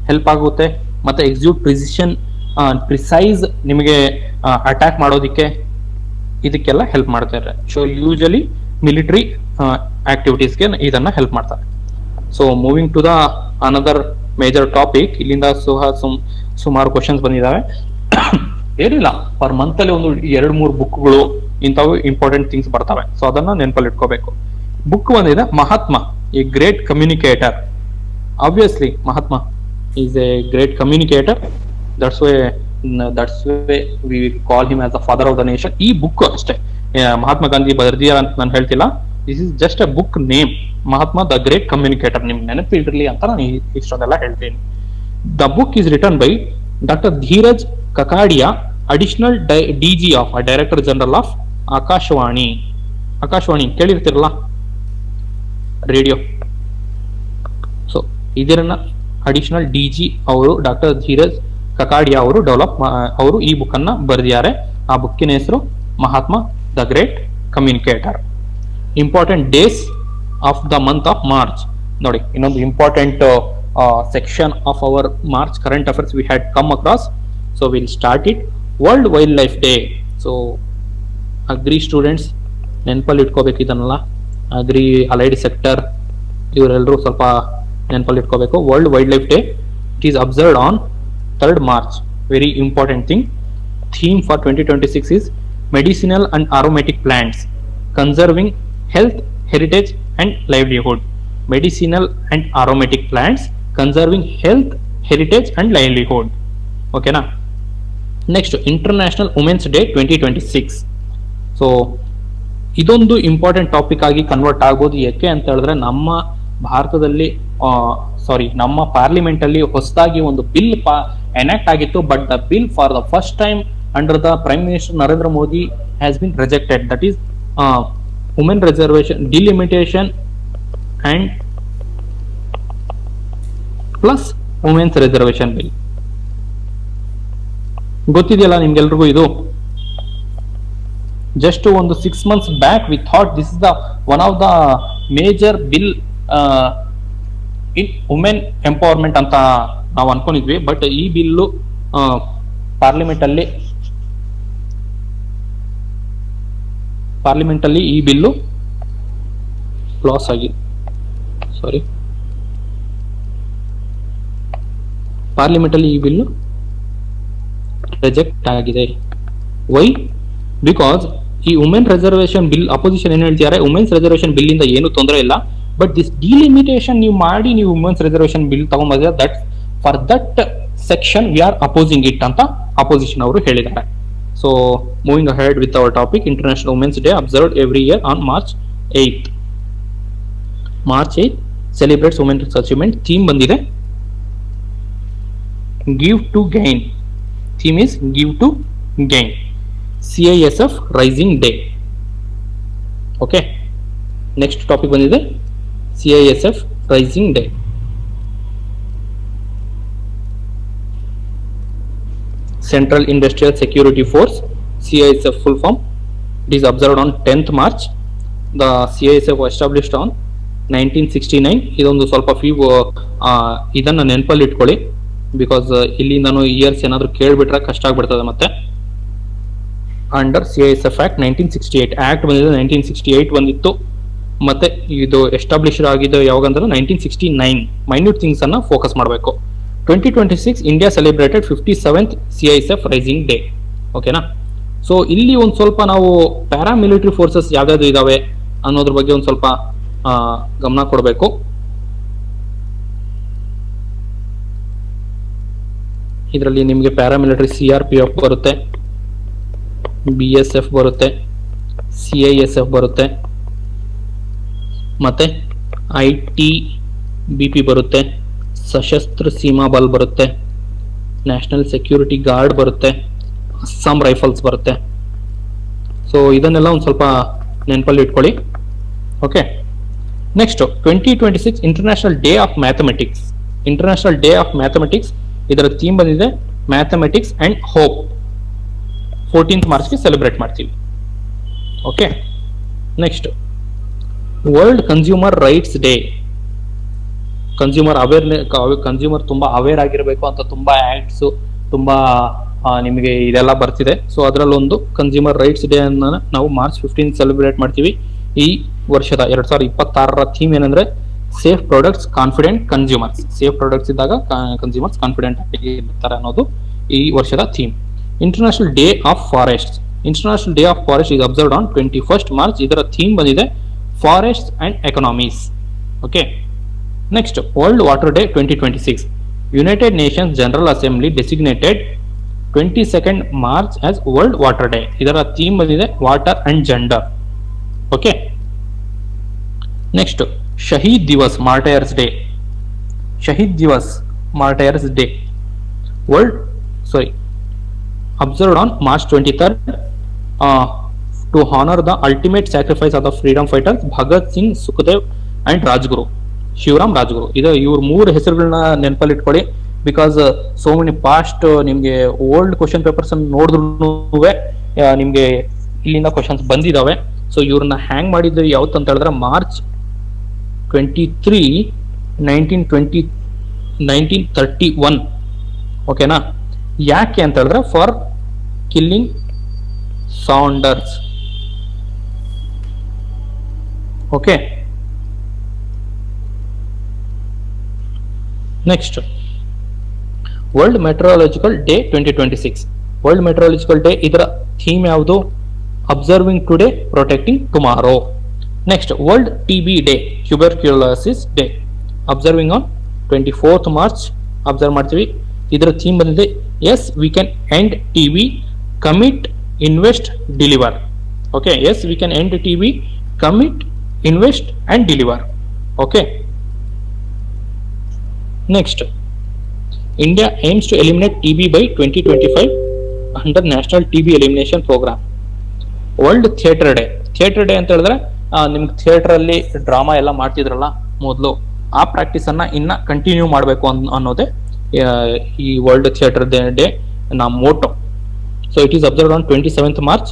ಹೆಲ್ಪ್ ಆಗುತ್ತೆ, ಮತ್ತೆ ಎಕ್ಸಿಕ್ಯೂಟ್ ಪ್ರಿಸೈಸ್ ನಿಮಗೆ ಅಟ್ಯಾಕ್ ಮಾಡೋದಿಕ್ಕೆ ಇದಕ್ಕೆಲ್ಲ ಹೆಲ್ಪ್ ಮಾಡ್ತಾರೆ. ಸೊ ಯೂಶಲಿ ಮಿಲಿಟರಿ ಆಕ್ಟಿವಿಟೀಸ್ಗೆ ಇದನ್ನ ಹೆಲ್ಪ್ ಮಾಡ್ತಾರೆ. So moving to the another major topic, ಇಲ್ಲಿಂದ ಸುಮಾರು ಕ್ವಶನ್ಸ್ ಬಂದಿದ್ದಾವೆ. ಏನಿಲ್ಲ, ಪರ್ ಮಂತ್ ಅಲ್ಲಿ ಒಂದು 2-3 ಬುಕ್ಗಳು ಇಂಥವು ಇಂಪಾರ್ಟೆಂಟ್ ಥಿಂಗ್ಸ್ ಬರ್ತವೆ. ಸೊ ಅದನ್ನ ನೆನಪಲ್ಲಿ ಇಟ್ಕೋಬೇಕು. ಬುಕ್ ಬಂದಿದೆ Mahatma, a great communicator. Obviously Mahatma is a great communicator, that's way we call him as the father of the nation. ಈ ಬುಕ್ ಅಷ್ಟೇ ಮಹಾತ್ಮ ಗಾಂಧಿ ಬರ್ದಿಯಾರ ಅಂತ ನಾನು ಹೇಳ್ತಿಲ್ಲ, this is just a book name, Mahatma the great communicator. ನಿಮ್ ನೆನಪಿರ್ಲಿ ಅಂತ ನಾನು ಇಷ್ಟೊಂದೆಲ್ಲ ಹೇಳ್ತೀನಿ. The book is written by doctor Dheeraj Kakadiya, additional DG of director general of Akashvani. Akashvani ಕೇಳಿರ್ತಿರಲ್ಲ, ರೇಡಿಯೋ. ಸೊ ಇದನ್ನ ಅಡಿಷನಲ್ ಡಿಜಿ ಅವರು ಡಾಕ್ಟರ್ ಧೀರಜ್ ಕಕಾಡಿಯಾ ಅವರು ಈ ಬುಕ್ ಅನ್ನ ಬರೆದಿದ್ದಾರೆ. ಆ ಬುಕ್ಕಿನ ಹೆಸರು Mahatma the great communicator. Important days of the month of March. ನೋಡಿ, ಇನ್ನೊಂದು important section of hour March current affairs we had come across. So will start it. World wild life day. So agri students ನೆನಪಲ್ಲಿ ಇಟ್ಕೋಬೇಕು ಇದನ್ನೆಲ್ಲ. Agri allied sector ಇವರೆಲ್ಲರೂ ಸ್ವಲ್ಪ ನೆನಪಲ್ಲಿ ಇಟ್ಕೋಬೇಕು. World wild life day, it is observed on 3rd March. Very important thing. Theme for 2026 is medicinal and aromatic plants, conserving health, heritage and livelihood. Medicinal and aromatic plants, conserving health, heritage and livelihood. Okay na? Next, International Women's Day 2026. So ಇದೊಂದು important topic ಆಗಿ convert ಆಗ್ಬೋದು. ಯಾಕೆ ಅಂತ ಹೇಳಿದ್ರೆ ನಮ್ಮ ಭಾರತದಲ್ಲಿ ನಮ್ಮ parliament ಅಲ್ಲಿ ಹೊಸದಾಗಿ ಒಂದು ಬಿಲ್ ಎನಾಕ್ಟ್ ಆಗಿತ್ತು. But the bill for the first time under the prime minister Narendra Modi has been rejected. That is women reservation delimitation and plus women's reservation bill. ಗೊತ್ತಿದೆಯಲ್ಲ ನಿಮ್ಗೆಲ್ರಿಗೂ ಇದು. ಜಸ್ಟ್ ಒಂದು 6 months back we thought this is the one of the major bill in women empowerment ಅಂತ ನಾವು ಅನ್ಕೊಂಡಿದ್ವಿ. But ಈ bill parliament ಅಲ್ಲಿ ಈ ಬಿಲ್ಲು ಲಾಸ್ ಆಗಿದೆ. ಸಾರಿ, ಪಾರ್ಲಿಮೆಂಟ್ ಅಲ್ಲಿ ಈ ಬಿಲ್ಲು ರಿಜೆಕ್ಟ್ ಆಗಿದೆ. ವೈ? ಬಿಕಾಸ್ ಈ ವುಮೆನ್ ರಿಸರ್ವೇಶನ್ ಬಿಲ್ ಅಪೋಸಿಷನ್ ಏನ್ ಹೇಳ್ತಿದ್ದಾರೆ, ವುಮೆನ್ಸ್ ರಿಸರ್ವೇಶನ್ ಬಿಲ್ ಇಂದ ಏನು ತೊಂದರೆ ಇಲ್ಲ, ಬಟ್ ದಿಸ್ ಡಿಲಿಮಿಟೇಷನ್ ನೀವು ಮಾಡಿ ನೀವು ವುಮೆನ್ಸ್ ರಿಸರ್ವೇಶನ್ ಬಿಲ್ ತಗೊಂಡ್ಬಂದ್ರೆ that for that section we are opposing it ಅಂತ ಅಪೋಸಿಷನ್ ಅವರು ಹೇಳಿದ್ದಾರೆ. So moving ahead with our topic, international women's day observed every year on March 8th. March 8th celebrates women's achievement. Theme ಬಂದಿದೆ give to gain. Theme is give to gain. CISF raising day. Okay, next topic ಬಂದಿದೆ CISF raising day. Central Industrial Security Force, CISF full form. It is observed on 10th March. The CISF was established on 1969. ಇದೊಂದು ಸ್ವಲ್ಪ ಇದನ್ನ ನೆನಪಲ್ಲಿ ಇಟ್ಕೊಳ್ಳಿ, because ಇಲ್ಲಿ ನಾನು years ಏನಾದ್ರು ಕೇಳ್ಬಿಟ್ರೆ ಕಷ್ಟ ಆಗ್ಬಿಡ್ತದೆ ಮತ್ತೆ. ಅಂಡರ್ CISF Act 1968 ಆಕ್ಟ್ ಬಂದಿದೆ, 1968 ಬಂದಿತ್ತು. ಮತ್ತೆ ಇದು ಎಸ್ಟಾಬ್ಲಿಷ್ ಆಗಿದ್ದು ಯಾವಾಗ ಅಂದ್ರೆ 1969. ಮೈನ್ಯೂಟ್ ಥಿಂಗ್ಸ್ ಅನ್ನ ಫೋಕಸ್ ಮಾಡಬೇಕು. 2026 India celebrated 57th CISF raising day. ಓಕೆನಾ? ಸೊ ಇಲ್ಲಿ ಒಂದು ಸ್ವಲ್ಪ ನಾವು ಪ್ಯಾರಾಮಿಲಿಟರಿ ಫೋರ್ಸಸ್ ಯಾವ್ಯಾವ್ದು ಇದಾವೆ ಅನ್ನೋದ್ರ ಬಗ್ಗೆ ಒಂದು ಸ್ವಲ್ಪ ಗಮನ ಕೊಡಬೇಕು. ಇದರಲ್ಲಿ ನಿಮಗೆ ಪ್ಯಾರಾಮಿಲಿಟರಿ CRPF ಬರುತ್ತೆ, BSF ಬರುತ್ತೆ, CISF ಬರುತ್ತೆ, ಮತ್ತೆ ITBP ಬರುತ್ತೆ, ಸಶಸ್ತ್ರ ಸೀಮಾ ಬಲ್ ಬರುತ್ತೆ, ನ್ಯಾಷನಲ್ ಸೆಕ್ಯೂರಿಟಿ ಗಾರ್ಡ್ ಬರುತ್ತೆ, ಅಸ್ಸಾಂ ರೈಫಲ್ಸ್ ಬರುತ್ತೆ. ಸೊ ಇದನ್ನೆಲ್ಲ ಒಂದು ಸ್ವಲ್ಪ ನೆನಪಲ್ಲಿ ಇಟ್ಕೊಳ್ಳಿ. Okay, next 2026 international day of mathematics. International day of mathematics, ಇದರ ಥೀಮ್ ಬಂದಿದೆ ಮ್ಯಾಥಮೆಟಿಕ್ಸ್ ಅಂಡ್ ಹೋಪ್. 14th ಮಾರ್ಚ್ಗೆ ಸೆಲೆಬ್ರೇಟ್ ಮಾಡ್ತೀವಿ. Okay, next world consumer rights day. Consumer consumer ತುಂಬಾ ಅವೇರ್ ಆಗಿರಬೇಕು ಅಂತ ತುಂಬಾ ಆಕ್ಟ್ಸ್ ತುಂಬಾ ನಿಮಗೆ ಇದೆಲ್ಲ ಬರ್ತಿದೆ. ಸೊ ಅದರಲ್ಲೊಂದು ಕನ್ಸ್ಯೂಮರ್ ರೈಟ್ಸ್ ಡೇ ಅನ್ನ ನಾವು ಮಾರ್ಚ್ 15 ಸೆಲೆಬ್ರೇಟ್ ಮಾಡ್ತೀವಿ. ಈ ವರ್ಷದ 2026ರ ಥೀಮ್ ಏನಂದ್ರೆ safe products confident consumers. Safe products ಇದ್ದಾಗ ಕನ್ಸ್ಯೂಮರ್ಸ್ ಕಾನ್ಫಿಡೆಂಟ್ ಆಗಿರ್ತಾರೆ ಅನ್ನೋದು ಈ ವರ್ಷದ theme. International day of forest. International day of forest is observed on 21st March. ಇದರ ಥೀಮ್ ಬಂದಿದೆ forest and economies. Okay, next world water day 2026. United Nations General Assembly designated 22nd March as world water day. ಇದರ theme ಬಂದಿದೆ water and gender. Okay, next Shaheed Diwas martyrs day. Shaheed Diwas martyrs day observed on March 23rd to honor the ultimate sacrifice of the freedom fighters Bhagat Singh, Sukhdev and Rajguru, Shivaram Rajguru. ಇದು ಇವ್ರ 3 ಹೆಸರುಗಳನ್ನ ನೆನಪಲ್ಲಿ ಇಟ್ಕೊಳ್ಳಿ. Because so many past ನಿಮ್ಗೆ old question papers ನೋಡಿದ್ರು ನಿಮ್ಗೆ ಇಲ್ಲಿಂದ questions ಬಂದಿದಾವೆ. So ಇವ್ರನ್ನ ಹ್ಯಾಂಗ್ ಮಾಡಿದ್ದು ಯಾವತ್ತು ಅಂತ ಹೇಳಿದ್ರೆ ಮಾರ್ಚ್ 23, 1931. ಓಕೆನಾ? ಯಾಕೆ ಅಂತ ಹೇಳಿದ್ರೆ for killing Saunders. Okay, next world meteorological day 2026. World meteorological day ಇದರ ಥೀಮ್ ಯಾವುದು? Observing today protecting tomorrow. Next world TB day, tuberculosis day, observing on 24th March observe ಮಾಡ್ತೀವಿ. ಇದರ ಥೀಮ್ ಬಂದಿದೆ yes we can end TB, commit, invest, deliver. Okay, yes we can end TB, commit, invest and deliver. Okay, next India aims to eliminate TB by 2025 under National TB Elimination Program. World theatre day. Theatre day ಅಂತ ಹೇಳಿದ್ರೆ ನಿಮ್ಗೆ theatre ಅಲ್ಲಿ drama ಎಲ್ಲ ಮಾಡ್ತಿದ್ರಲ್ಲ ಮೊದಲು, ಆ practice ಅನ್ನ ಇನ್ನ continue ಮಾಡಬೇಕು ಅನ್ನೋದೇ ಈ ವರ್ಲ್ಡ್ ಥಿಯೇಟರ್ ಡೇ ನಾ motto. So it is observed on 27th March.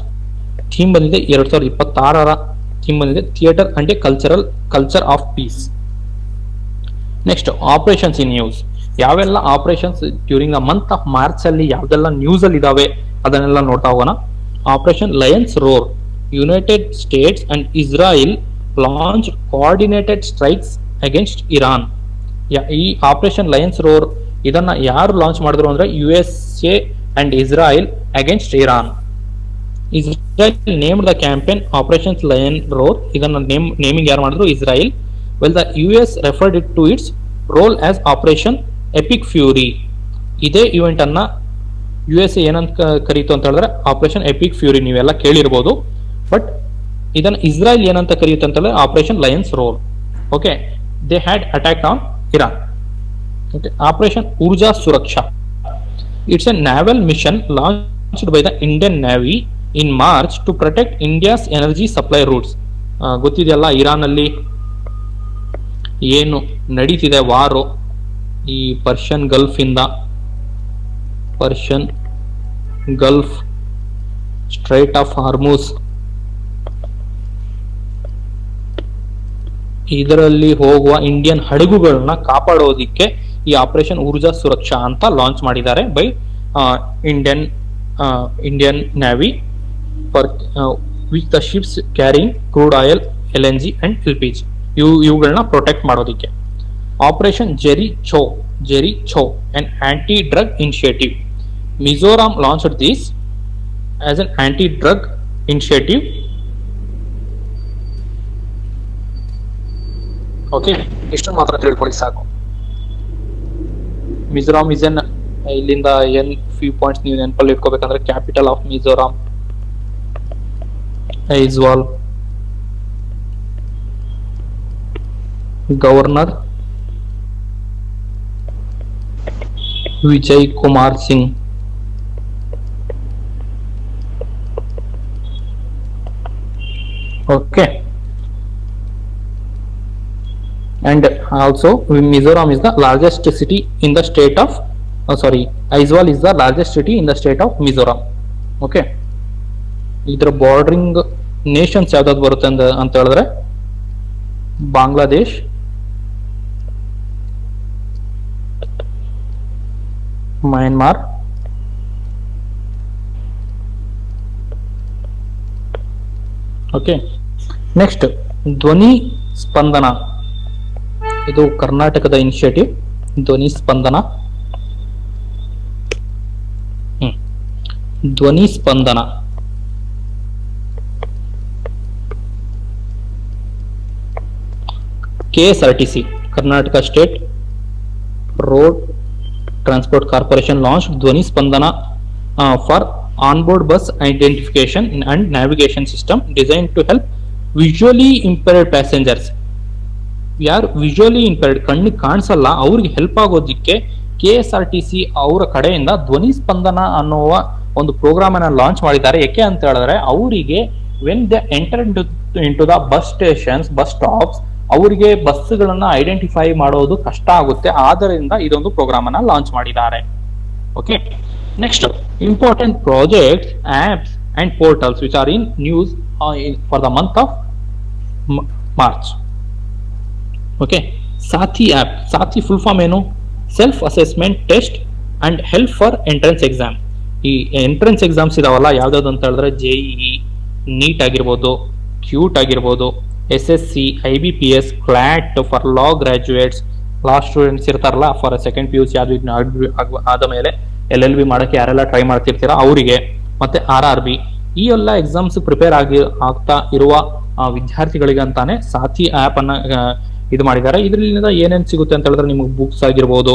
Theme ಬಂದಿದೆ 2026ರ ಥೀಮ್ ಬಂದಿದೆ theatre and a culture of peace. Next operations in news. ಯಾವೆಲ್ಲ operations during the month of March ಅಲ್ಲಿ ಯಾವ್ದೆಲ್ಲ ನ್ಯೂಸ್ ಅಲ್ಲಿ ಇದಾವೆ ಅದನ್ನೆಲ್ಲ ನೋಡ್ತಾ ಹೋಗೋಣ. Operation lions roar. United States and Israel launch coordinated strikes against Iran. ಈ ಆಪರೇಷನ್ ಲಯನ್ಸ್ ರೋರ್ ಇದನ್ನ ಯಾರು ಲಾಂಚ್ ಮಾಡಿದ್ರು ಅಂದ್ರೆ USA and Israel against Iran. Israel named the campaign operation lion roar. ಇದನ್ನ ನೇಮಿಂಗ್ ಯಾರು ಮಾಡಿದ್ರು? Israel. Well the US referred it to its role as operation epic fury. ಇದೇ ಇವೆಂಟ್ ಅನ್ನ USA ಏನಂತ ಕರೀತು ಅಂತ ಹೇಳಿದ್ರೆ ಆಪರೇಷನ್ ಎಪಿಕ್ ಫ್ಯೂರಿ. ನೀವೆಲ್ಲ ಕೇಳಿರ್ಬೋದು. ಬಟ್ ಇದನ್ನ ಇಸ್ರಾಯಲ್ ಏನಂತ ಕರೆಯುತ್ತೆ ಅಂತ ಹೇಳಿದ್ರೆ operation lions role. Okay, they had attack on Iran. Okay, operation Urja Suraksha. It's a naval mission launched by the Indian navy in March to protect India's energy supply routes. ಗೊತ್ತಿದೆಯಲ್ಲ Iran ಅಲ್ಲಿ ಏನು ನಡೀತಿದೆ ವಾರು, ಈ Persian gulf, strait of Hormuz, ಇದರಲ್ಲಿ ಹೋಗುವ Indian ಹಡಗುಗಳನ್ನ ಕಾಪಾಡೋದಿಕ್ಕೆ ಈ operation Urja ಸುರಕ್ಷಾ ಅಂತ ಲಾಂಚ್ ಮಾಡಿದ್ದಾರೆ by Indian navy for which the ships carrying crude oil, LNG and LPG ಇವುಗಳನ್ನ ಪ್ರೊಟೆಕ್ಟ್ ಮಾಡೋದಿಕ್ಕೆ. ಆಪರೇಷನ್ ಜೆರಿ ಛೋ an anti-drug initiative. Mizoram launched this as an anti-drug initiative. Okay, ಇಷ್ಟನ್ನು ಮಾತ್ರ ತಿಳ್ಕೊಳ್ಳಿ ಸಾಕು. ಮಿಜೋರಾಂ ಇಸ್ ಎನ್, ಇಲ್ಲಿಂದ ಏನ್ ಫ್ಯೂ ಪಾಯಿಂಟ್ಸ್ ನೀವು ನೆನಪಲ್ಲಿ ಇಟ್ಕೋಬೇಕಂದ್ರೆ capital of Mizoram Aizawl, governor Vijay Kumar Singh. Okay, and also Mizoram is the largest city in the state of Aizawl is the largest city in the state of Mizoram. Okay, ಇದರ ಬಾರ್ಡರಿಂಗ್ ನೇಷನ್ಸ್ ಯಾವ್ದಾದ್ರು ಬರುತ್ತೆ ಅಂತ ಹೇಳಿದ್ರೆ ಬಾಂಗ್ಲಾದೇಶ್, ಮಯನ್ಮಾರ್. ಓಕೆ, ನೆಕ್ಸ್ಟ್ ಧ್ವನಿ ಸ್ಪಂದನ. ಇದು ಕರ್ನಾಟಕದ ಇನಿಷಿಯೇಟಿವ್, ಧ್ವನಿ ಸ್ಪಂದನ. ಧ್ವನಿ ಸ್ಪಂದನ KSRTC, Karnataka State Road Transport Corporation launched Dhwani Spandana for onboard bus identification and navigation system designed to help visually impaired passengers. ಯಾರು ವಿಜುವಲಿ ಇಂಪೇರ್ಡ್, ಕಣ್ಣಿಗೆ ಕಾಣಿಸಲ್ಲ, ಅವ್ರಿಗೆ ಹೆಲ್ಪ್ ಆಗೋದಕ್ಕೆ KSRTC ಅವರ ಕಡೆಯಿಂದ ಧ್ವನಿ ಸ್ಪಂದನ ಅನ್ನುವ ಒಂದು ಪ್ರೋಗ್ರಾಮ್ ಅನ್ನ ಲಾಂಚ್ ಮಾಡಿದ್ದಾರೆ. ಯಾಕೆ ಅಂತ ಹೇಳಿದ್ರೆ ಅವರಿಗೆ when they enter into the bus stations, bus stops, ಅವರಿಗೆ ಬಸ್ಗಳನ್ನ ಐಡೆಂಟಿಫೈ ಮಾಡೋದು ಕಷ್ಟ ಆಗುತ್ತೆ. ಆದ್ದರಿಂದ ಇದೊಂದು ಪ್ರೋಗ್ರಾಮ್ ಅನ್ನ ಲಾಂಚ್ ಮಾಡಿದ್ದಾರೆ. Okay, next important projects, apps and portals which are in news for the month of March. Okay, Saathi app. Saathi full form ಏನು? Self assessment test and help for entrance exam. ಈ entrance exams ಇದಾವಲ್ಲ, ಯಾವ್ದಾವ್ದು ಅಂತ ಹೇಳಿದ್ರೆ JEE, NEET ಆಗಿರ್ಬೋದು, CUET ಆಗಿರ್ಬೋದು, SSC, IBPS, CLAT for law graduates, law students ಇರ್ತಾರಲ್ಲ for second PUC ಆದ ಮೇಲೆ LLB ಮಾಡಕ್ಕೆ ಯಾರೆಲ್ಲ ಟ್ರೈ ಮಾಡ್ತಿರ್ತೀರಾ ಅವರಿಗೆ, ಮತ್ತೆ RRB, ಈ ಎಲ್ಲ ಎಕ್ಸಾಮ್ಸ್ ಪ್ರಿಪೇರ್ ಆಗ್ತಾ ಇರುವ ವಿದ್ಯಾರ್ಥಿಗಳಿಗೆ ಅಂತಾನೆ ಸಾಥಿ ಆಪ್ ಅನ್ನ ಇದು ಮಾಡಿದ್ದಾರೆ. ಇದರಿಂದ ಏನೇನ್ ಸಿಗುತ್ತೆ ಅಂತ ಹೇಳಿದ್ರೆ ನಿಮಗೆ ಬುಕ್ಸ್ ಆಗಿರ್ಬೋದು,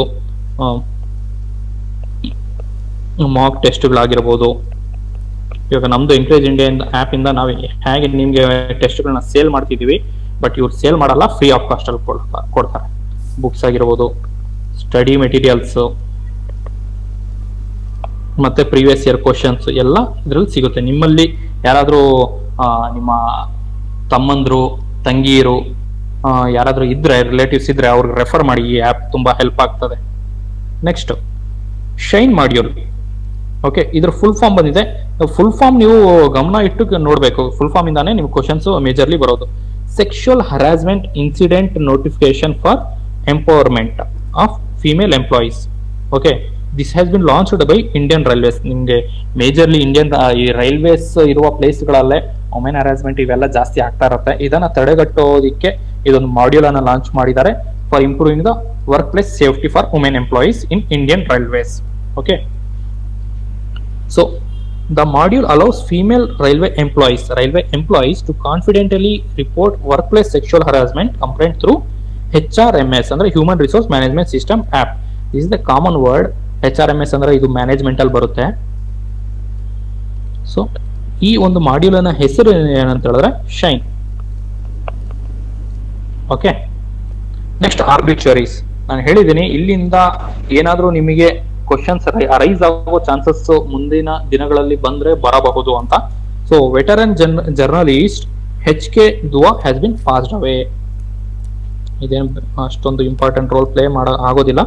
ಮಾಕ್ ಟೆಸ್ಟ್ಗಳಾಗಿರ್ಬೋದು. ಇವಾಗ ನಮ್ದು ಎಂಕರೇಜ್ ಇಂಡಿಯಾ ಆಪ್ ಇಂದ ನಾವು ಹೇಗೆ ನಿಮ್ಗೆ ಟೆಸ್ಟ್ಗಳನ್ನ ಸೇಲ್ ಮಾಡ್ತಿದೀವಿ, ಬಟ್ ಇವ್ರು ಸೇಲ್ ಮಾಡಲ್ಲ, ಫ್ರೀ ಆಫ್ ಕಾಸ್ಟ್ ಅಲ್ಲಿ ಕೊಡ್ತಾರೆ. ಬುಕ್ಸ್ ಆಗಿರ್ಬೋದು, ಸ್ಟಡಿ ಮೆಟೀರಿಯಲ್ಸ್, ಮತ್ತೆ ಪ್ರೀವಿಯಸ್ ಇಯರ್ ಕ್ವಶನ್ಸ್ ಎಲ್ಲ ಇದ್ರಲ್ಲಿ ಸಿಗುತ್ತೆ. ನಿಮ್ಮಲ್ಲಿ ಯಾರಾದ್ರೂ ನಿಮ್ಮ ತಮ್ಮಂದ್ರು, ತಂಗಿಯರು ಯಾರಾದ್ರೂ ಇದ್ರೆ, ರಿಲೇಟಿವ್ಸ್ ಇದ್ರೆ ಅವ್ರಿಗೆ ರೆಫರ್ ಮಾಡಿ, ಈ ಆಪ್ ತುಂಬಾ ಹೆಲ್ಪ್ ಆಗ್ತದೆ. Next shine module. ಓಕೆ, ಇದ್ರ ಫುಲ್ ಫಾರ್ಮ್ ಬಂದಿದೆ. ಫುಲ್ ಫಾರ್ಮ್ ನೀವು ಗಮನ ಇಟ್ಟು ನೋಡ್ಬೇಕು. ಫುಲ್ ಫಾರ್ಮ್ ಇಂದಾನೆ ನಿಮ್ಗೆ ಕ್ವಶನ್ಸ್ ಮೇಜರ್ಲಿ ಬರೋದು. Sexual harassment incident notification for empowerment of female employees. Okay, this has been launched by Indian railways. ನಿಮ್ಗೆ ಮೇಜರ್ಲಿ ಇಂಡಿಯನ್ ಈ ರೈಲ್ವೇಸ್ ಇರುವ ಪ್ಲೇಸ್ಗಳಲ್ಲೇ ವುಮೆನ್ ಹರಾಸ್ಮೆಂಟ್ ಇವೆಲ್ಲ ಜಾಸ್ತಿ ಆಗ್ತಾ ಇರುತ್ತೆ. ಇದನ್ನ ತಡೆಗಟ್ಟೋದಿಕ್ಕೆ ಇದೊಂದು ಮಾಡ್ಯೂಲ್ ಅನ್ನ ಲಾಂಚ್ ಮಾಡಿದ್ದಾರೆ for improving the work place safety for women employees in Indian railways. Okay, so the module allows female railway employees to confidently report workplace sexual harassment complaint through HRMS ಅಂದ್ರೆ human resource management system app. This is the common word. HRMS ಅಂದ್ರೆ ಇದು management ಅಲ್ಲಿ ಬರುತ್ತೆ. So ಈ ಒಂದು module ನ ಹೆಸರು ಏನಂತ ಹೇಳಿದ್ರೆ ಶೈನ್. Okay, next ಆರ್ಬಿಟ್ರರೀಸ್. ನಾನು ಹೇಳಿದ್ದೀನಿ ಇಲ್ಲಿಂದ ಏನಾದ್ರೂ ನಿಮಗೆ ಕ್ವಶನ್ಸ್ ಅರೈಸ್ ಆಗೋ ಚಾನ್ಸಸ್ ಮುಂದಿನ ದಿನಗಳಲ್ಲಿ ಬಂದ್ರೆ ಬರಬಹುದು ಅಂತ. So veteran journalist HK Dua has been passed ಅವೇ. ಇದೇನು ಅಷ್ಟೊಂದು ಇಂಪಾರ್ಟೆಂಟ್ ರೋಲ್ ಪ್ಲೇ ಆಗೋದಿಲ್ಲ.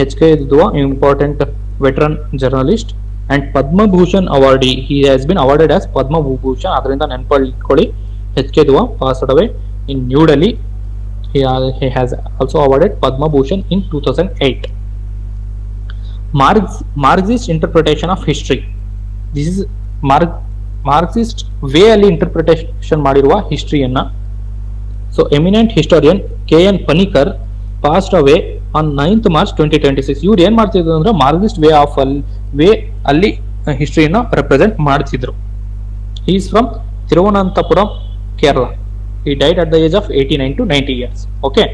HK Dua important veteran journalist and Padma Bhushan awardee. He has bin awarded as Padma Bhushan. ಅದರಿಂದ ನೆನಪಲ್ಲಿ ಇಟ್ಕೊಳ್ಳಿ, HK Dua passed away in new Delhi. He has also awarded Padma Bhushan in 2008. Marxist interpretation of history. This is Marxist way ಅಲ್ಲಿ interpretation ಮಾಡಿರುವ ಹಿಸ್ಟ್ರಿಯನ್ನ. So eminent historian KN Panikar passed away on 9th March 2026. ಇವ್ರು ಏನ್ ಮಾಡ್ತಿದ್ರು ಅಂದ್ರೆ Marxist way ಅಲ್ಲಿ ಹಿಸ್ಟ್ರಿಯನ್ನ represent ಮಾಡ್ತಿದ್ರು. He is from Thiruvananthapuram, Kerala. He died at the age of 89 to 90 years. Okay,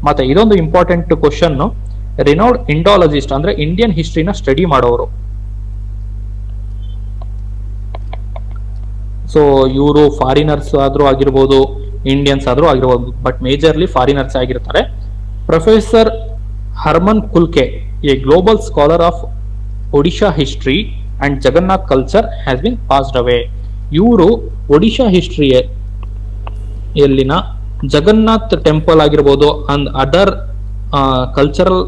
ಮತ್ತೆ ಇದೊಂದು ಇಂಪಾರ್ಟೆಂಟ್ ಕ್ವಶನ್. ರಿನೌಡ್ ಇಂಡಾಲಜಿಸ್ಟ್ ಅಂದ್ರೆ Indian ಹಿಸ್ಟ್ರಿನ ಸ್ಟಡಿ ಮಾಡೋರು. ಸೊ ಇವರು ಫಾರಿನರ್ಸ್ ಆದ್ರೂ ಆಗಿರ್ಬೋದು, ಇಂಡಿಯನ್ಸ್ ಆದ್ರೂ ಆಗಿರ್ಬೋದು, ಬಟ್ ಮೇಜರ್ಲಿ ಫಾರಿನರ್ಸ್ ಆಗಿರ್ತಾರೆ. Professor Hermann Kulke, a global scholar of Odisha history and Jagannath culture has been passed away. ಇವರು ಒಡಿಶಾ ಹಿಸ್ಟ್ರಿ ಎಲ್ಲಿನ ಜಗನ್ನಾಥ್ ಟೆಂಪಲ್ ಆಗಿರ್ಬೋದು ಅಂಡ್ ಅದರ್ ಕಲ್ಚರಲ್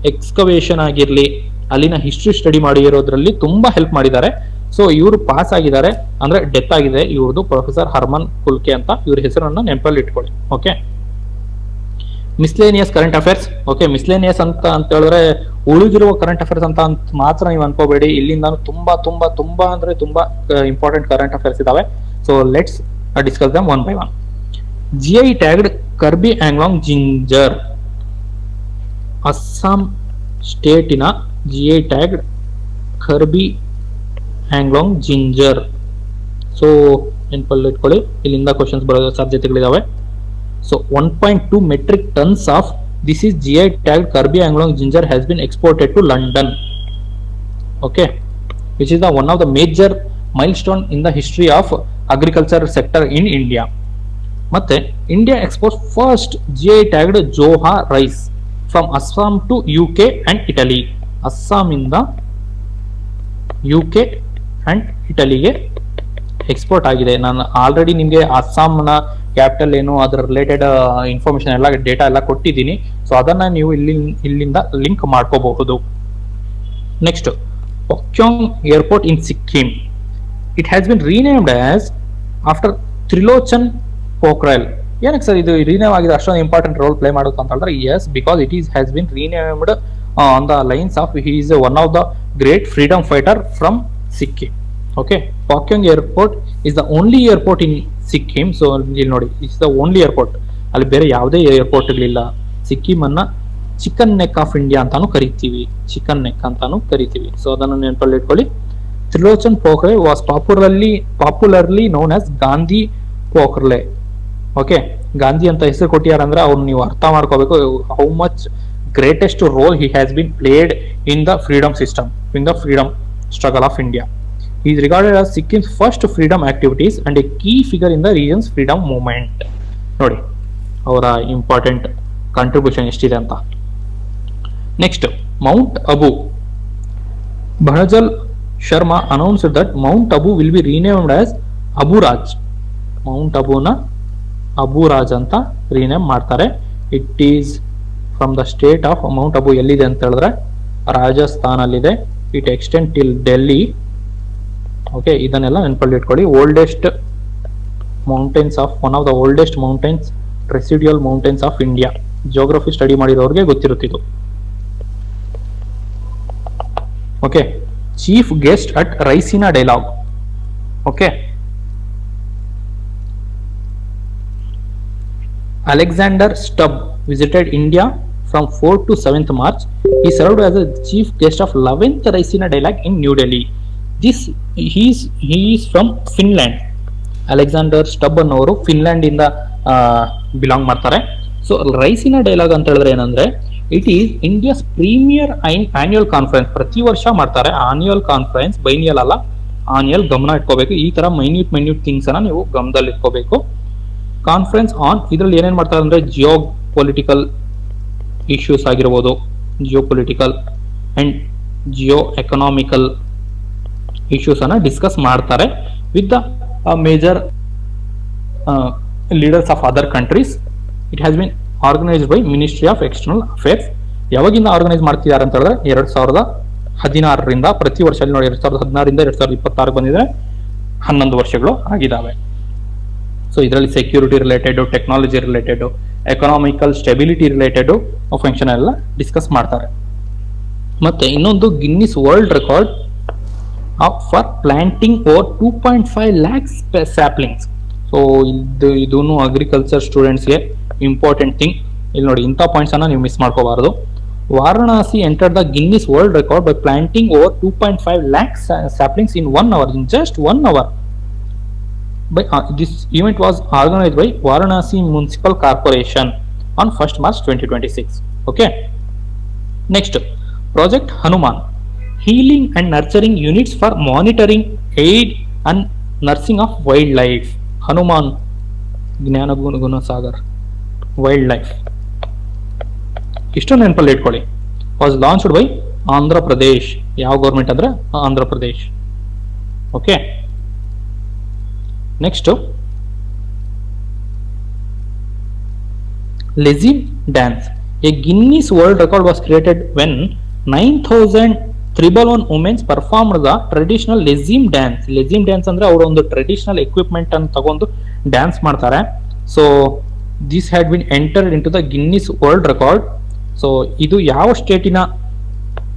ಎಕ್ಸ್ಕವೇಷನ್ ಆಗಿರ್ಲಿ, ಅಲ್ಲಿನ ಹಿಸ್ಟ್ರಿ ಸ್ಟಡಿ ಮಾಡಿರೋದ್ರಲ್ಲಿ ತುಂಬಾ ಹೆಲ್ಪ್ ಮಾಡಿದ್ದಾರೆ. ಸೊ ಇವರು ಪಾಸ್ ಆಗಿದ್ದಾರೆ ಅಂದ್ರೆ ಡೆತ್ ಆಗಿದೆ ಇವ್ರದ್ದು, ಪ್ರೊಫೆಸರ್ ಹರ್ಮನ್ ಕುಲ್ಕೆ ಅಂತ. ಇವ್ರ ಹೆಸರನ್ನ ನೆನಪಲ್ಲಿ ಇಟ್ಕೊಳ್ಳಿ. Okay, miscellaneous current affairs. Okay, miscellaneous ಅಂತ ಹೇಳಿದ್ರೆ ಉಳಿದಿರುವ ಕರೆಂಟ್ ಅಫೇರ್ಸ್ ಅಂತ ಮಾತ್ರ ನೀವು ಅನ್ಕೋಬೇಡಿ. ಇಲ್ಲಿಂದ ತುಂಬಾ ತುಂಬಾ ತುಂಬಾ ಅಂದ್ರೆ ತುಂಬಾ ಇಂಪಾರ್ಟೆಂಟ್ ಕರೆಂಟ್ ಅಫೇರ್ಸ್ ಇದಾವೆ. So let's discuss them one by one. GI tagged Karbi Anglong ginger. Assam ಸ್ಟೇಟಿನ GI tagged Karbi Anglong ginger. So ನೆನಪಲ್ಲಿ ಇಟ್ಕೊಳ್ಳಿ, ಇಲ್ಲಿಂದ ಕ್ವಶನ್ಸ್ ಬರೋ ಸಾಧ್ಯತೆಗಳಿದಾವೆ. So 1.2 metric tons of this is GI tagged Kirby Anglong ginger has been exported to London. Okay, which is the one of the major milestone in the history of agriculture sector in India. Matte India exports first GI tagged Joha rice from Assam to UK and Italy. Assam in the UK and Italy ಗೆ export ಆಗಿದೆ. ನಾನು already ನಿಮಗೆ ಅಸ್ಸಾಂನ capital ಏನು ಅದರ related information ಎಲ್ಲ data ಎಲ್ಲ ಕೊಟ್ಟಿದ್ದೀನಿ. ಸೊ ಅದನ್ನ ನೀವು ಇಲ್ಲಿಂದ ಲಿಂಕ್ ಮಾಡ್ಕೋಬಹುದು. Next, Pakyong airport in Sikkim. It has been renamed as after Trilochan Pokhrel. ಏನಕ್ಕೆ ಸರ್ ಇದು ರೀನೇಮ್ ಆಗಿದೆ, ಅಷ್ಟೊಂದು ಇಂಪಾರ್ಟೆಂಟ್ ರೋಲ್ ಪ್ಲೇ ಮಾಡುತ್ತೆ ಅಂತ ಹೇಳಿದ್ರೆ, yes, because it is has been renamed on the lines of he is one of the great freedom fighter from Sikkim. Okay, Pakyong Airport is the only airport in Sikkim. So ಇಲ್ಲಿ ನೋಡಿ, it's the only airport. ಅಲ್ಲಿ ಬೇರೆ ಯಾವುದೇ airport ಗಳಿಲ್ಲ. Sikkim ಅನ್ನ chicken neck of India ಅಂತಾನು ಕರಿತೀವಿ, chicken neck ಅಂತಾನು ಕರಿತೀವಿ. ಸೊ ಅದನ್ನು ನೆನಪಲ್ಲಿ ಇಟ್ಕೊಳ್ಳಿ. Trilochan Pokhrel was popularly known as Gandhi Pokhrel. Okay, Gandhi ಅಂತ ಹೆಸರು ಕೊಟ್ಟಿಯಾರ ಅಂದ್ರೆ ಅವ್ರು ನೀವು ಅರ್ಥ ಮಾಡ್ಕೋಬೇಕು how much greatest role he has been played in the freedom system, in the freedom struggle of India. He is regarded as Sikkim's first freedom activities and a key figure in the region's freedom movement. ನೋಡಿ ಅವರ important contribution ಎಷ್ಟಿದೆ ಅಂತ. Next, Mount Abu. Bhanajal Sharma announced that Mount Abu will be renamed as Abu Raj. Mount Abu na Abu Raj ಅಂತ rename ಮಾಡ್ತಾರೆ. It is from the state of mount Abu. ಎಲ್ಲಿದೆ ಅಂತ ಹೇಳಿದ್ರೆ ರಾಜಸ್ಥಾನ್ ಅಲ್ಲಿದೆ. It extend till Delhi. Okay, ಇದನ್ನೆಲ್ಲ ನೆನಪಲ್ಲಿ ಇಟ್ಕೊಳ್ಳಿ. Oldest mountains of one of the oldest mountains, residual mountains of India. Geography study ಮಾಡಿರೋರಿಗೆ ಗೊತ್ತಿರುತ್ತಿದ್ದು. Okay, chief guest at Raisina dialogue. Okay, Alexander Stubb visited India from 4th to 7th March. He served as a chief guest of 11th Raisina Dialogue in New Delhi. He is from Finland. Alexander Stubb ಅನ್ನೋರು Finland ಇಂದ belong ಮಾಡ್ತಾರೆ. So Raisina dialogue ಅಂತ ಹೇಳಿದ್ರೆ ಏನಂದ್ರೆ, it is India's premier annual conference. ಪ್ರತಿ ವರ್ಷ ಮಾಡ್ತಾರೆ annual conference, biennial ಅಲ್ಲ, ಆನ್ಯುವಲ್. ಗಮನ ಇಟ್ಕೋಬೇಕು, ಈ ತರ ಮೈನ್ಯೂಟ್ ಥಿಂಗ್ಸ್ ಅನ್ನ ನೀವು ಗಮನದಲ್ಲಿ ಇಟ್ಕೋಬೇಕು. ಕಾನ್ಫರೆನ್ಸ್ ಆನ್, ಇದರಲ್ಲಿ ಏನೇನ್ ಮಾಡ್ತಾರೆ ಅಂದ್ರೆ ಜಿಯೋ ಪೊಲಿಟಿಕಲ್ ಇಶ್ಯೂಸ್ ಆಗಿರ್ಬೋದು, Jio political and Jio economical issues ಅನ್ನ ಡಿಸ್ಕಸ್ ಮಾಡ್ತಾರೆ with the major leaders of other countries. It has bin organised by ministry of external affairs. ಯಾವಾಗಿಂದ ಆರ್ಗನೈಸ್ ಮಾಡ್ತಿದ್ದಾರೆ ಅಂತ ಹೇಳಿದ್ರೆ 2016ರಿಂದ. ಪ್ರತಿ ವರ್ಷ ನೋಡಿ 2016ರಿಂದ 2026 ಬಂದಿದ್ರೆ 11 ವರ್ಷಗಳು ಆಗಿದ್ದಾವೆ. ಸೊ ಇದರಲ್ಲಿ security related, technology related, economical stability related function ಎಲ್ಲ ಡಿಸ್ಕಸ್ ಮಾಡ್ತಾರೆ. ಮತ್ತೆ ಇನ್ನೊಂದು Guinness world record for planting over 2.5 lakhs saplings. So ಇದೂ ಅಗ್ರಿಕಲ್ಚರ್ ಸ್ಟೂಡೆಂಟ್ಸ್ಗೆ ಇಂಪಾರ್ಟೆಂಟ್ ಥಿಂಗ್. ಇಲ್ಲಿ ನೋಡಿ, ಇಂಥ ಪಾಯಿಂಟ್ಸ್ ಅನ್ನ ನೀವು ಮಿಸ್ ಮಾಡ್ಕೋಬಾರದು. Varanasi entered the Guinness world record by planting over 2.5 lakhs saplings in 1 hour, in just 1 hour. This event was organized by Varanasi Municipal Corporation on 1st March 2026. Okay. Next, Project Hanuman, healing and nurturing units for monitoring, aid and nursing of wildlife. Hanuman Gnana Guna Sagar wildlife. ಇಷ್ಟು ನೆನಪಲ್ಲಿ ಇಟ್ಕೊಳ್ಳಿ. Was launched by Andhra Pradesh. ಯಾವ government ಅಂದ್ರೆ Andhra Pradesh. Okay. Next, Lezim dance. A Guinness world record was created when 9,311 women's performed the traditional Lezim dance. Lezim dance ಅಂದ್ರೆ ಅವರು ಒಂದು traditional equipment ಅನ್ನು ತಗೊಂಡು ಡ್ಯಾನ್ಸ್ ಮಾಡ್ತಾರೆ. So this had been entered in to the Guinness world record. So ಇದು ಯಾವ ಸ್ಟೇಟಿನ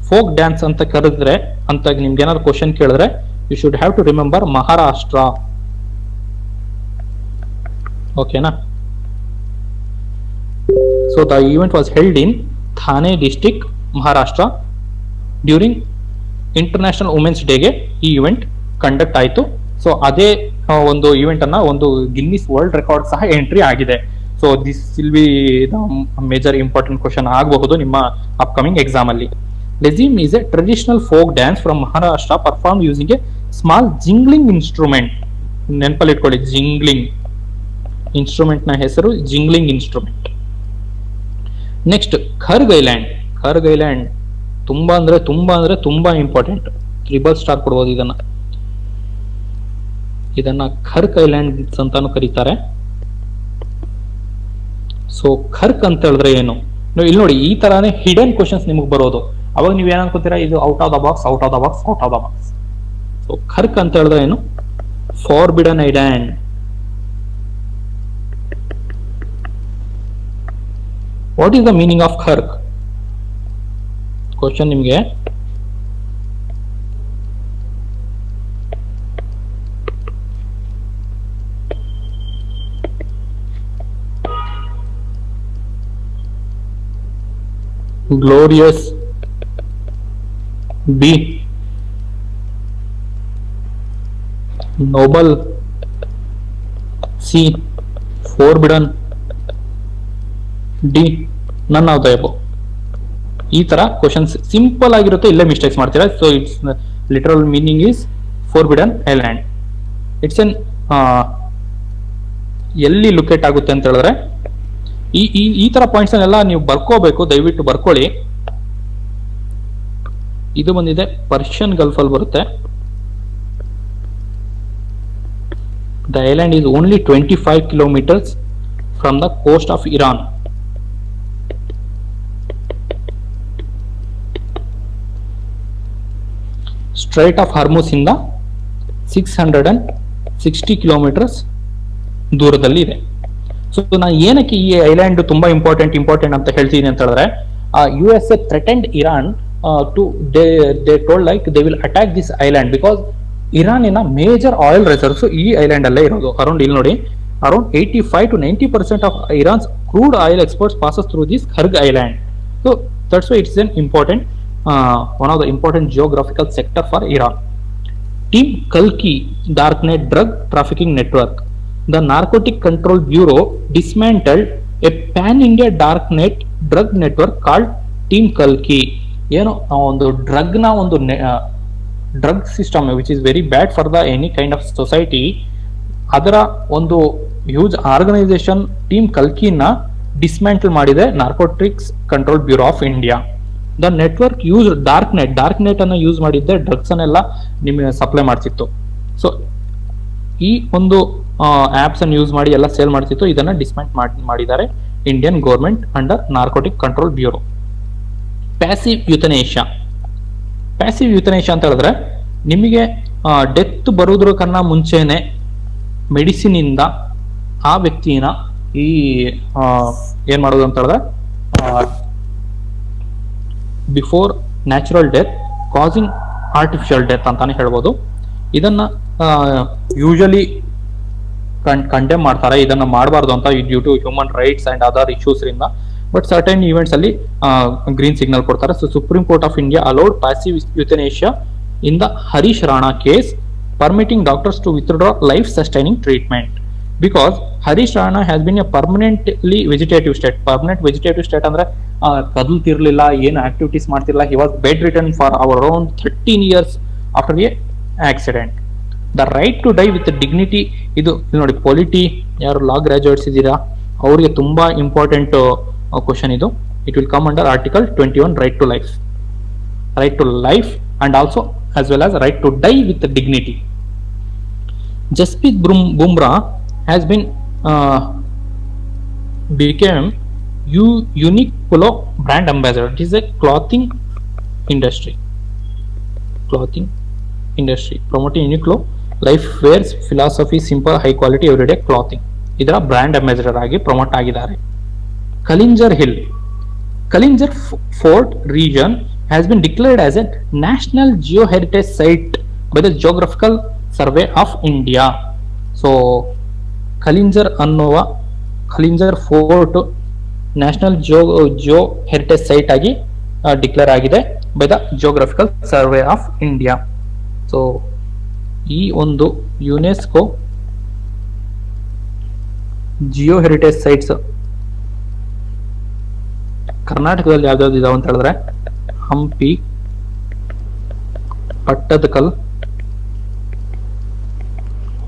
folk dance ಅಂತ ಕರೆದ್ರೆ ಅಂತ ನಿಮ್ಗೆ ಏನಾದ್ರು ಕ್ವಶನ್ ಕೇಳಿದ್ರೆ you should have to remember Maharashtra. ಓಕೆನಾ? So the event was held in Thane district, Maharashtra. During international women's ಡೇಗೆ ಈ ಇವೆಂಟ್ ಕಂಡಕ್ಟ್ ಆಯಿತು. ಸೊ ಅದೇ ಒಂದು ಇವೆಂಟ್ ಅನ್ನ ಒಂದು ಗಿನ್ನಿಸ್ ವರ್ಲ್ಡ್ ರೆಕಾರ್ಡ್ ಸಹ ಎಂಟ್ರಿ ಆಗಿದೆ. So this will be the major important question ಆಗಬಹುದು ನಿಮ್ಮ ಅಪ್ಕಮಿಂಗ್ ಎಕ್ಸಾಮ್ ಅಲ್ಲಿ. Lezim is a traditional folk dance from Maharashtra perform using a small jingling instrument. ನೆನಪಲ್ಲಿ ಇಟ್ಕೊಳ್ಳಿ, ಜಿಂಗ್ಲಿಂಗ್ ಇನ್ಸ್ಟ್ರೂಮೆಂಟ್ ನ ಹೆಸರು jingling instrument. Next Kharg island. Kharg island ತುಂಬಾ ಅಂದ್ರೆ ತುಂಬಾ ಇಂಪಾರ್ಟೆಂಟ್. 3 ಸ್ಟಾರ್ ಕೊಡ್ಬೋದು ಇದನ್ನ ಖರ್ಕ್ ಐಲ್ಯಾಂಡ್ ಅಂತಾನು ಕರೀತಾರೆ. ಸೊ ಖರ್ಕ್ ಅಂತ ಹೇಳಿದ್ರೆ ಏನು? ಇಲ್ಲಿ ನೋಡಿ, ಈ ತರಾನೇ ಹಿಡನ್ ಕ್ವಶನ್ಸ್ ನಿಮಗೆ ಬರೋದು. ಅವಾಗ ನೀವ್ ಏನ್ ಅನ್ಕೋತೀರಾ, ಇದು out of the box. So Kharg ಅಂತ ಹೇಳಿದ್ರೆ ಏನು? Forbidden island. What is the meaning of Kharg? Question ನಿಮ್ಗೆ. Glorious B, noble C, forbidden D, none of the above. ಈ ತರ ಕ್ವಶನ್ಸ್ ಸಿಂಪಲ್ ಆಗಿರುತ್ತೆ, ಇಲ್ಲೇ ಮಿಸ್ಟೇಕ್ಸ್ ಮಾಡ್ತೀರಾ. So it's literal meaning is forbidden island. It's an ಎಲ್ಲಿ locate ಆಗುತ್ತೆ ಅಂತ ಹೇಳಿದ್ರೆ, ಈ ತರ ಪಾಯಿಂಟ್ಸ್ ಎಲ್ಲ ನೀವು ಬರ್ಕೋಬೇಕು, ದಯವಿಟ್ಟು ಬರ್ಕೊಳ್ಳಿ. ಇದು ಬಂದಿದೆ ಪರ್ಷಿಯನ್ ಗಲ್ಫ್ ಅಲ್ಲಿ ಬರುತ್ತೆ. The island is only 25 kilometres from the coast of Iran. Strait of Hormuz ಇಂದ 660 ಕಿಲೋಮೀಟರ್ಸ್ ದೂರದಲ್ಲಿ ಇದೆ. ಸೊ ನಾನು ಏನಕ್ಕೆ ಈ ಐಲ್ಯಾಂಡ್ ತುಂಬಾ ಇಂಪಾರ್ಟೆಂಟ್ ಅಂತ ಹೇಳ್ತೀನಿ ಅಂತ ಹೇಳಿದ್ರೆ, USA threatened Iran to they told like they will attack this island because ಇರಾನಿನ ಮೇಜರ್ ಆಯಿಲ್ ರಿಸರ್ವ್ಸ್ ಈ ಐಲ್ಯಾಂಡ್ ಅಲ್ಲೇ ಇರೋದು. ಅರೌಂಡ್ ಇಲ್ಲಿ ನೋಡಿ, around 85 to 90% of Iran's crude oil exports passes through this Kharg island. So that's why it's an important one of the important geographical sector for Iran. Team ಕಲ್ಕಿ dark net drug trafficking network. The Narcotic Control Bureau dismantled a pan-India darknet drug network called Team Kalki. ಏನು ಒಂದು drug ನ ಒಂದು drug system which is very bad for the any kind of society, ಅದರ ಒಂದು huge organisation team ಕಲ್ಕಿನ dismantle ಮಾಡಿದೆ narcotics control bureau of India. The network use dark net ಅನ್ನ use ಮಾಡಿದ್ದೆ drugs ಅನ್ನೆಲ್ಲ ನಿಮಗೆ ಸಪ್ಲೈ ಮಾಡ್ತಿತ್ತು. ಸೊ ಈ ಒಂದು ಆಪ್ಸ್ ಅನ್ನು ಯೂಸ್ ಮಾಡಿ ಎಲ್ಲ ಸೇಲ್ ಮಾಡ್ತಿತ್ತು. ಇದನ್ನ ಡಿಸ್ಮ್ಯಾಂಟ್ ಮಾಡಿದ್ದಾರೆ Indian government under narcotic control bureau. Passive euthanasia ಅಂತ ಹೇಳಿದ್ರೆ, ನಿಮಗೆ ಡೆತ್ ಬರೋದಕ್ಕನ್ನ ಮುಂಚೆನೆ ಮೆಡಿಸಿನ್ ಇಂದ ಆ ವ್ಯಕ್ತಿನ ಈ ಏನ್ ಮಾಡೋದು ಅಂತ ಹೇಳಿದ್ರೆ, before natural death causing artificial death ಅಂತಾನೆ ಹೇಳ್ಬೋದು. ಇದನ್ನ ಯೂಶಲಿ ಕಂಡೆಮ್ ಮಾಡ್ತಾರೆ, ಇದನ್ನ ಮಾಡಬಾರ್ದು ಅಂತ due to human rights and other issues ಇಂದ. ಬಟ್ ಸರ್ಟನ್ ಈವೆಂಟ್ಸ್ ಅಲ್ಲಿ ಗ್ರೀನ್ ಸಿಗ್ನಲ್ ಕೊಡ್ತಾರೆ. So supreme court of India allowed passive euthanasia in the Harish Rana case, permitting doctors to withdraw life sustaining treatment because Harish Rana has been a permanently vegetative state. Permanent vegetative state ಅಂದ್ರೆ ಕದಲ್ತಿರ್ಲಿಲ್ಲ, ಏನು activities ಮಾಡ್ತಿರ್ಲಿಲ್ಲ. he was bedridden for around 13 years after a accident. The right to die with dignity, ಇದು ನೋಡಿ polity ಯಾರು ಲಾ graduates ಇದ್ದೀರಾ ಅವರಿಗೆ ತುಂಬಾ important question ಇದು. It will come under article 21, right to life and also as well as right to die with dignity. Jasprit Bumrah has been became Uniqlo brand ambassador. It is a clothing industry promoting Uniqlo life wears philosophy, simple high quality everyday clothing. ಇದರ brand ambassador ಆಗಿ promote ಆಗಿದ್ದಾರೆ. Kalinjar hill, Kalinjar fort region has been declared as a national geoheritage site by the Geographical Survey of India. So Kalinjar ಅನ್ನುವ Kalinjar fort national geo heritage site ಆಗಿ declare ಆಗಿದೆ by the geographical survey of India. So ಈ ಒಂದು UNESCO Jio heritage sites ಕರ್ನಾಟಕದಲ್ಲಿ ಯಾವ್ದಾವ್ದು ಇದಾವೆ ಅಂತ ಹೇಳಿದ್ರೆ Hampi, Pattadakal,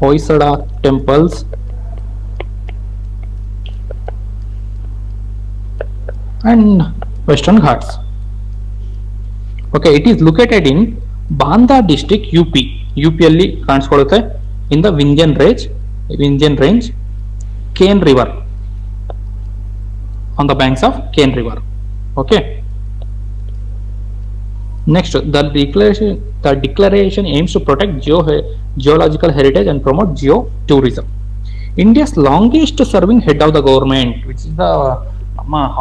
Hoysala temples, and Western Ghats. Okay, it is located in Banda district, UP. UP ಅಲ್ಲಿ ಕಾಣಿಸ್ಕೊಳ್ಳುತ್ತೆ in the Vindhyan range, Cane River, on the banks of Cane River. Okay. Next, the declaration aims to protect geological heritage and promote geotourism. India's longest serving head of the government, which is the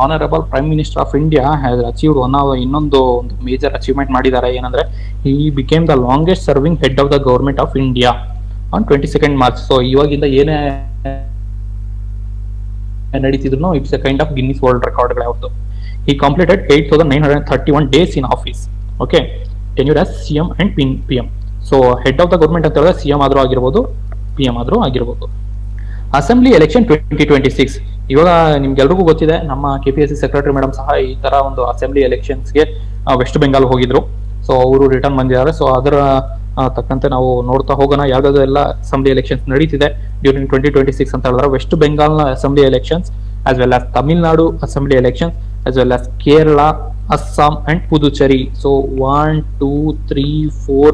Honorable Prime Minister of India, has achieved ಇನ್ನೊಂದು major achievement ಮಾಡಿದ್ದಾರೆ. ಏನಂದ್ರೆ he became the longest serving head of the government of India on 22nd March. So ಇವಾಗಿಂದ ಏನೇ ನಡೀತಿದ್ರು it's a kind of Guinness world ರೆಕಾರ್ಡ್ಗಳು ಯಾವುದು. He completed 8,931 days in office. Okay, tenure as CM and PM. So head of the government ಅಂತ ಹೇಳಿದ್ರೆ CM ಆದ್ರೂ ಆಗಿರ್ಬೋದು, PM ಆದ್ರೂ ಆಗಿರ್ಬೋದು. ಅಸೆಂಬ್ಲಿ ಎಲೆಕ್ಷನ್ 2026, ಇವಾಗ ನಿಮ್ಗೆಲ್ರಿಗೂ ಗೊತ್ತಿದೆ, ನಮ್ಮ KPSC ಸೆಕ್ರೆಟರಿ ಮೇಡಮ್ ಸಹ ಈ ತರ ಒಂದು ಅಸೆಂಬ್ಲಿ ಎಲೆಕ್ಷನ್ಸ್ಗೆ ವೆಸ್ಟ್ ಬೆಂಗಾಲ್ ಹೋಗಿದ್ರು. ಸೊ ಅವರು ರಿಟರ್ನ್ ಬಂದಿದ್ದಾರೆ. ಸೊ ಅದರ ತಕ್ಕಂತೆ ನಾವು ನೋಡ್ತಾ ಹೋಗೋಣ ಯಾವ್ದಾವೆಲ್ಲ ಅಸೆಂಬ್ಲಿ ಎಲೆಕ್ಷನ್ಸ್ ನಡೀತಿದೆ ಡ್ಯೂರಿಂಗ್ 2026 ಅಂತ ಹೇಳಿದ್ರೆ. ವೆಸ್ಟ್ ಬೆಂಗಾಲ್ ನ assembly elections, as well as Tamil Nadu assembly elections, as well as Kerala, Assam and Puducherry. So 1, 2, 3, 4,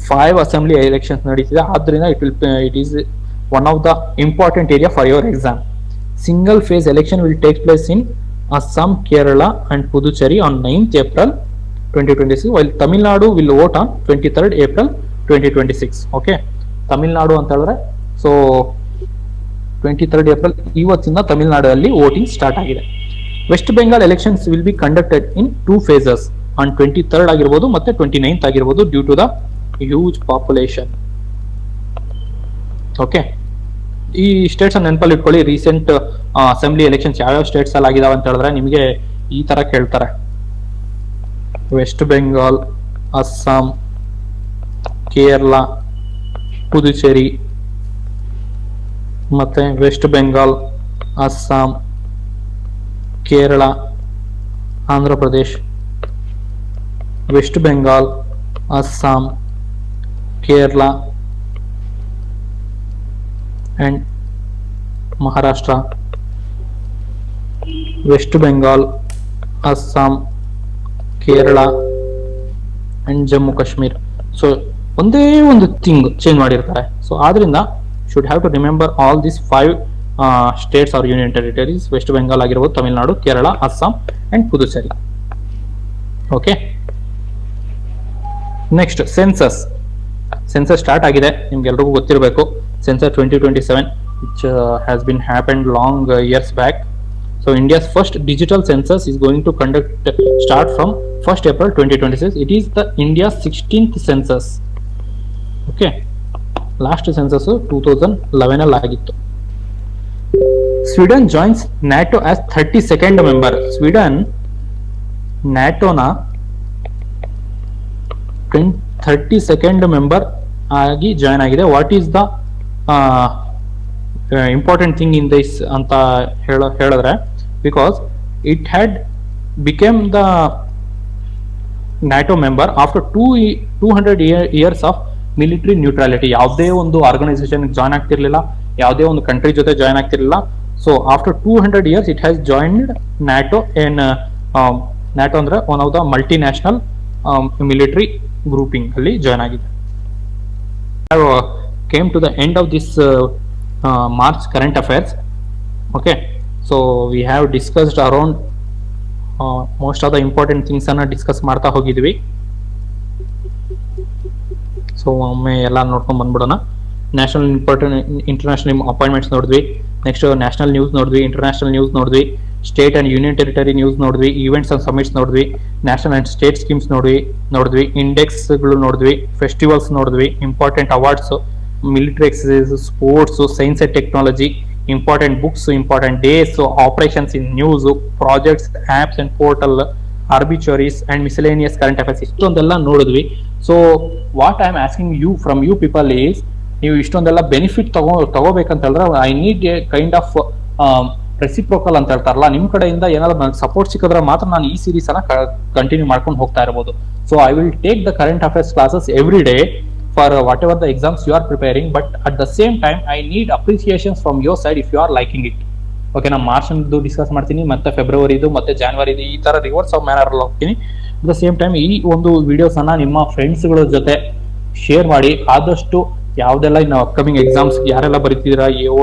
5 assembly elections ನಡೀತಿದೆ. ಆದ್ರಿಂದ it is one of the important area for your exam. Single phase election will take place in Assam, Kerala and Puducherry on 9th April 2026, while Tamil Nadu will vote on 23rd April 2026. Okay, Tamil Nadu ಅಂತ ಹೇಳಿದ್ರೆ so 23rd April ಇವತ್ತಿಂದ ತಮಿಳುನಾಡು ಅಲ್ಲಿ voting start ಆಗಿದೆ. West Bengal elections will be conducted in 2 phases on 23rd ಆಗಿರ್ಬೋದು ಮತ್ತೆ 29th ಆಗಿರ್ಬೋದು, due to the huge population. Okay, ಈ states ಅನ್ನು ನೆನಪಲ್ಲಿ ಇಟ್ಕೊಳ್ಳಿ. ರೀಸೆಂಟ್ ಅಸೆಂಬ್ಲಿ ಎಲೆಕ್ಷನ್ಸ್ ಯಾವ್ಯಾವ ಸ್ಟೇಟ್ಸ್ ಅಲ್ಲಿ ಆಗಿದಾವೆ ಅಂತ ಹೇಳಿದ್ರೆ ನಿಮಗೆ ಈ ತರ ಕೇಳ್ತಾರೆ: ವೆಸ್ಟ್ ಬೆಂಗಾಲ್, ಅಸ್ಸಾಂ, ಕೇರಳ, ಪುದುಚೇರಿ, ಮತ್ತೆ West Bengal, Assam, Kerala, Andhra Pradesh, West Bengal, Assam, Kerala and Maharashtra, West Bengal, Assam, Kerala and Jammu Kashmir. So ಒಂದೇ ಒಂದು ಥಿಂಗ್ ಚೇಂಜ್ ಮಾಡಿರ್ತಾರೆ. ಸೊ ಆದ್ರಿಂದ should have to remember all this 5 states are union territories: west Bengal ಆಗಿರ್ಬೋದು, Tamil Nadu, Kerala, Assam and Puducherry. Okay, next census. Census start ಆಗಿದೆ, ನಿಮ್ಗೆಲ್ರಿಗೂ ಗೊತ್ತಿರಬೇಕು. Census 2027, which has been happened long years back. So India's first digital census is going to start from 1st April 2026. It is the India's 16th census. Okay, last census 2011 ಅಲ್ಲಿ ಆಗಿತ್ತು. Sweden joins NATO as 32nd member. Sweden NATO ನ 32nd member ಆಗಿ join ಆಗಿದೆ. What is the important thing in this ಅಂತ ಹೇಳಿದ್ರೆ, because it had became the NATO member after 200 years of military neutrality. ಯಾವುದೇ ಒಂದು organisation join ಆಗ್ತಿರ್ಲಿಲ್ಲ, ಯಾವುದೇ ಒಂದು ಕಂಟ್ರಿ ಜೊತೆ ಜಾಯ್ನ್ ಆಗ್ತಿರ್ಲಿಲ್ಲ. So after 200 years it has joined NATO. NATO ಅಂದ್ರೆ one of the multi national military grouping ಅಲ್ಲಿ join ಆಗಿದೆ. Came to the end of this March current affairs. Okay, so we have discussed around most of the important things ಅನ್ನ discuss ಮಾಡ್ತಾ ಹೋಗಿದ್ವಿ. So ಒಮ್ಮೆ ಎಲ್ಲ ನೋಡ್ಕೊಂಡ್ ಬಂದ್ಬಿಡೋಣ. ನ್ಯಾಷನಲ್ ಇಂಪಾರ್ಟೆಂಟ್ ಇಂಟರ್ನ್ಯಾಷನಲ್ ಅಪಾಯಿಂಟ್ಮೆಂಟ್ಸ್ ನೋಡಿದ್ವಿ, ನೆಕ್ಸ್ಟ್ ನ್ಯಾಷನಲ್ ನ್ಯೂಸ್ ನೋಡಿದ್ವಿ, ಇಂಟರ್ನ್ಯಾಷನಲ್ ನ್ಯೂಸ್ ನೋಡಿದ್ವಿ, state and union territory news ನೋಡಿದ್ವಿ, ಈವೆಂಟ್ಸ್ ಅಂಡ್ ಸಮಿಟ್ಸ್ ನೋಡಿದ್ವಿ, ನ್ಯಾಷನಲ್ ಅಂಡ್ ಸ್ಟೇಟ್ ಸ್ಕೀಮ್ಸ್ ನೋಡಿದ್ವಿ, ಇಂಡೆಕ್ಸ್ಗಳು ನೋಡಿದ್ವಿ, ಫೆಸ್ಟಿವಲ್ಸ್ ನೋಡಿದ್ವಿ, important awards, military exercise, sports, science and technology, important books, important days, operations in news, projects, apps and portal, obituaries and miscellaneous current affairs ಇಷ್ಟೊಂದೆಲ್ಲ ನೋಡಿದ್ವಿ. So what I am asking you from you people is, ನೀವು ಇಷ್ಟೊಂದೆಲ್ಲ benefit ತಗೋಬೇಕಂತ ಹೇಳಿದ್ರೆ I need a kind of reciprocal ಅಂತ ಹೇಳ್ತಾರಲ್ಲ, ನಿಮ್ ಕಡೆಯಿಂದ ಏನಾದ್ರು ನನಗೆ ಸಪೋರ್ಟ್ ಸಿಕ್ಕಿದ್ರೆ ಮಾತ್ರ ನಾನು ಈ ಸೀರೀಸ್ ಅನ್ನ ಕಂಟಿನ್ಯೂ ಮಾಡ್ಕೊಂಡು ಹೋಗ್ತಾ ಇರಬಹುದು. So I will take the current affairs classes every day for whatever the exams you are preparing, but at the same time I need appreciations from your side if you are liking it. Okay, ನಾನು March discuss ಮಾಡ್ತೀನಿ, ಮತ್ತೆ ಫೆಬ್ರವರಿದು, ಮತ್ತೆ ಜಾನ್ವರಿದು, ಈ ತರ reverse of manner ಅಲ್ಲಿ ಹೋಗ್ತೀನಿ. At the same time ಈ ಒಂದು ವಿಡಿಯೋಸ್ ಅನ್ನ ನಿಮ್ಮ ಫ್ರೆಂಡ್ಸ್ ಗಳ ಜೊತೆ ಶೇರ್ ಮಾಡಿ. ಆದಷ್ಟು ಯಾವ್ದೆಲ್ಲ ಇನ್ನು ಅಪ್ಕಮಿಂಗ್ ಎಕ್ಸಾಮ್ಸ್ ಯಾರೆಲ್ಲ ಬರೀತಿದ್ದೀರಾ, AO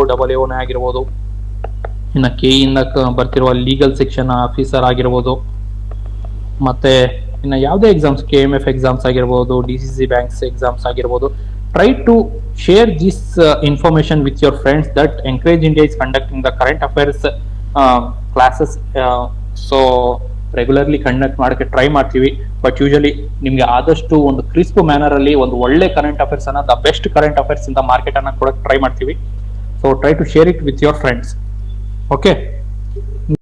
ಆಗಿರ್ಬೋದು, ಇನ್ನು KE ಇಂದ ಬರ್ತಿರುವ ಲೀಗಲ್ ಸೆಕ್ಷನ್ ಆಫೀಸರ್ ಆಗಿರ್ಬೋದು, ಮತ್ತೆ ಇನ್ನು ಯಾವುದೇ ಎಕ್ಸಾಮ್ಸ್, KMF ಎಕ್ಸಾಮ್ಸ್ ಆಗಿರ್ಬೋದು, DCC ಬ್ಯಾಂಕ್ಸ್ ಎಕ್ಸಾಮ್ಸ್ ಆಗಿರ್ಬೋದು, try to share this information with your friends that Encourage India is conducting the current affairs classes. So regularly conduct ಮಾಡಕ್ಕೆ ಟ್ರೈ ಮಾಡ್ತೀವಿ, but usually ನಿಮ್ಗೆ ಆದಷ್ಟು ಒಂದು ಕ್ರಿಸ್ಪ್ ಮ್ಯಾನರ್ ಅಲ್ಲಿ ಒಂದು ಒಳ್ಳೆ ಕರೆಂಟ್ ಅಫೇರ್ಸ್ ಅನ್ನ, ದ ಬೆಸ್ಟ್ ಕರೆಂಟ್ ಅಫೇರ್ಸ್ ಇಂದ ಮಾರ್ಕೆಟ್ ಅನ್ನ ಕೊಡಕ್ಕೆ ಟ್ರೈ ಮಾಡ್ತೀವಿ. So try to share it with your friends. Okay.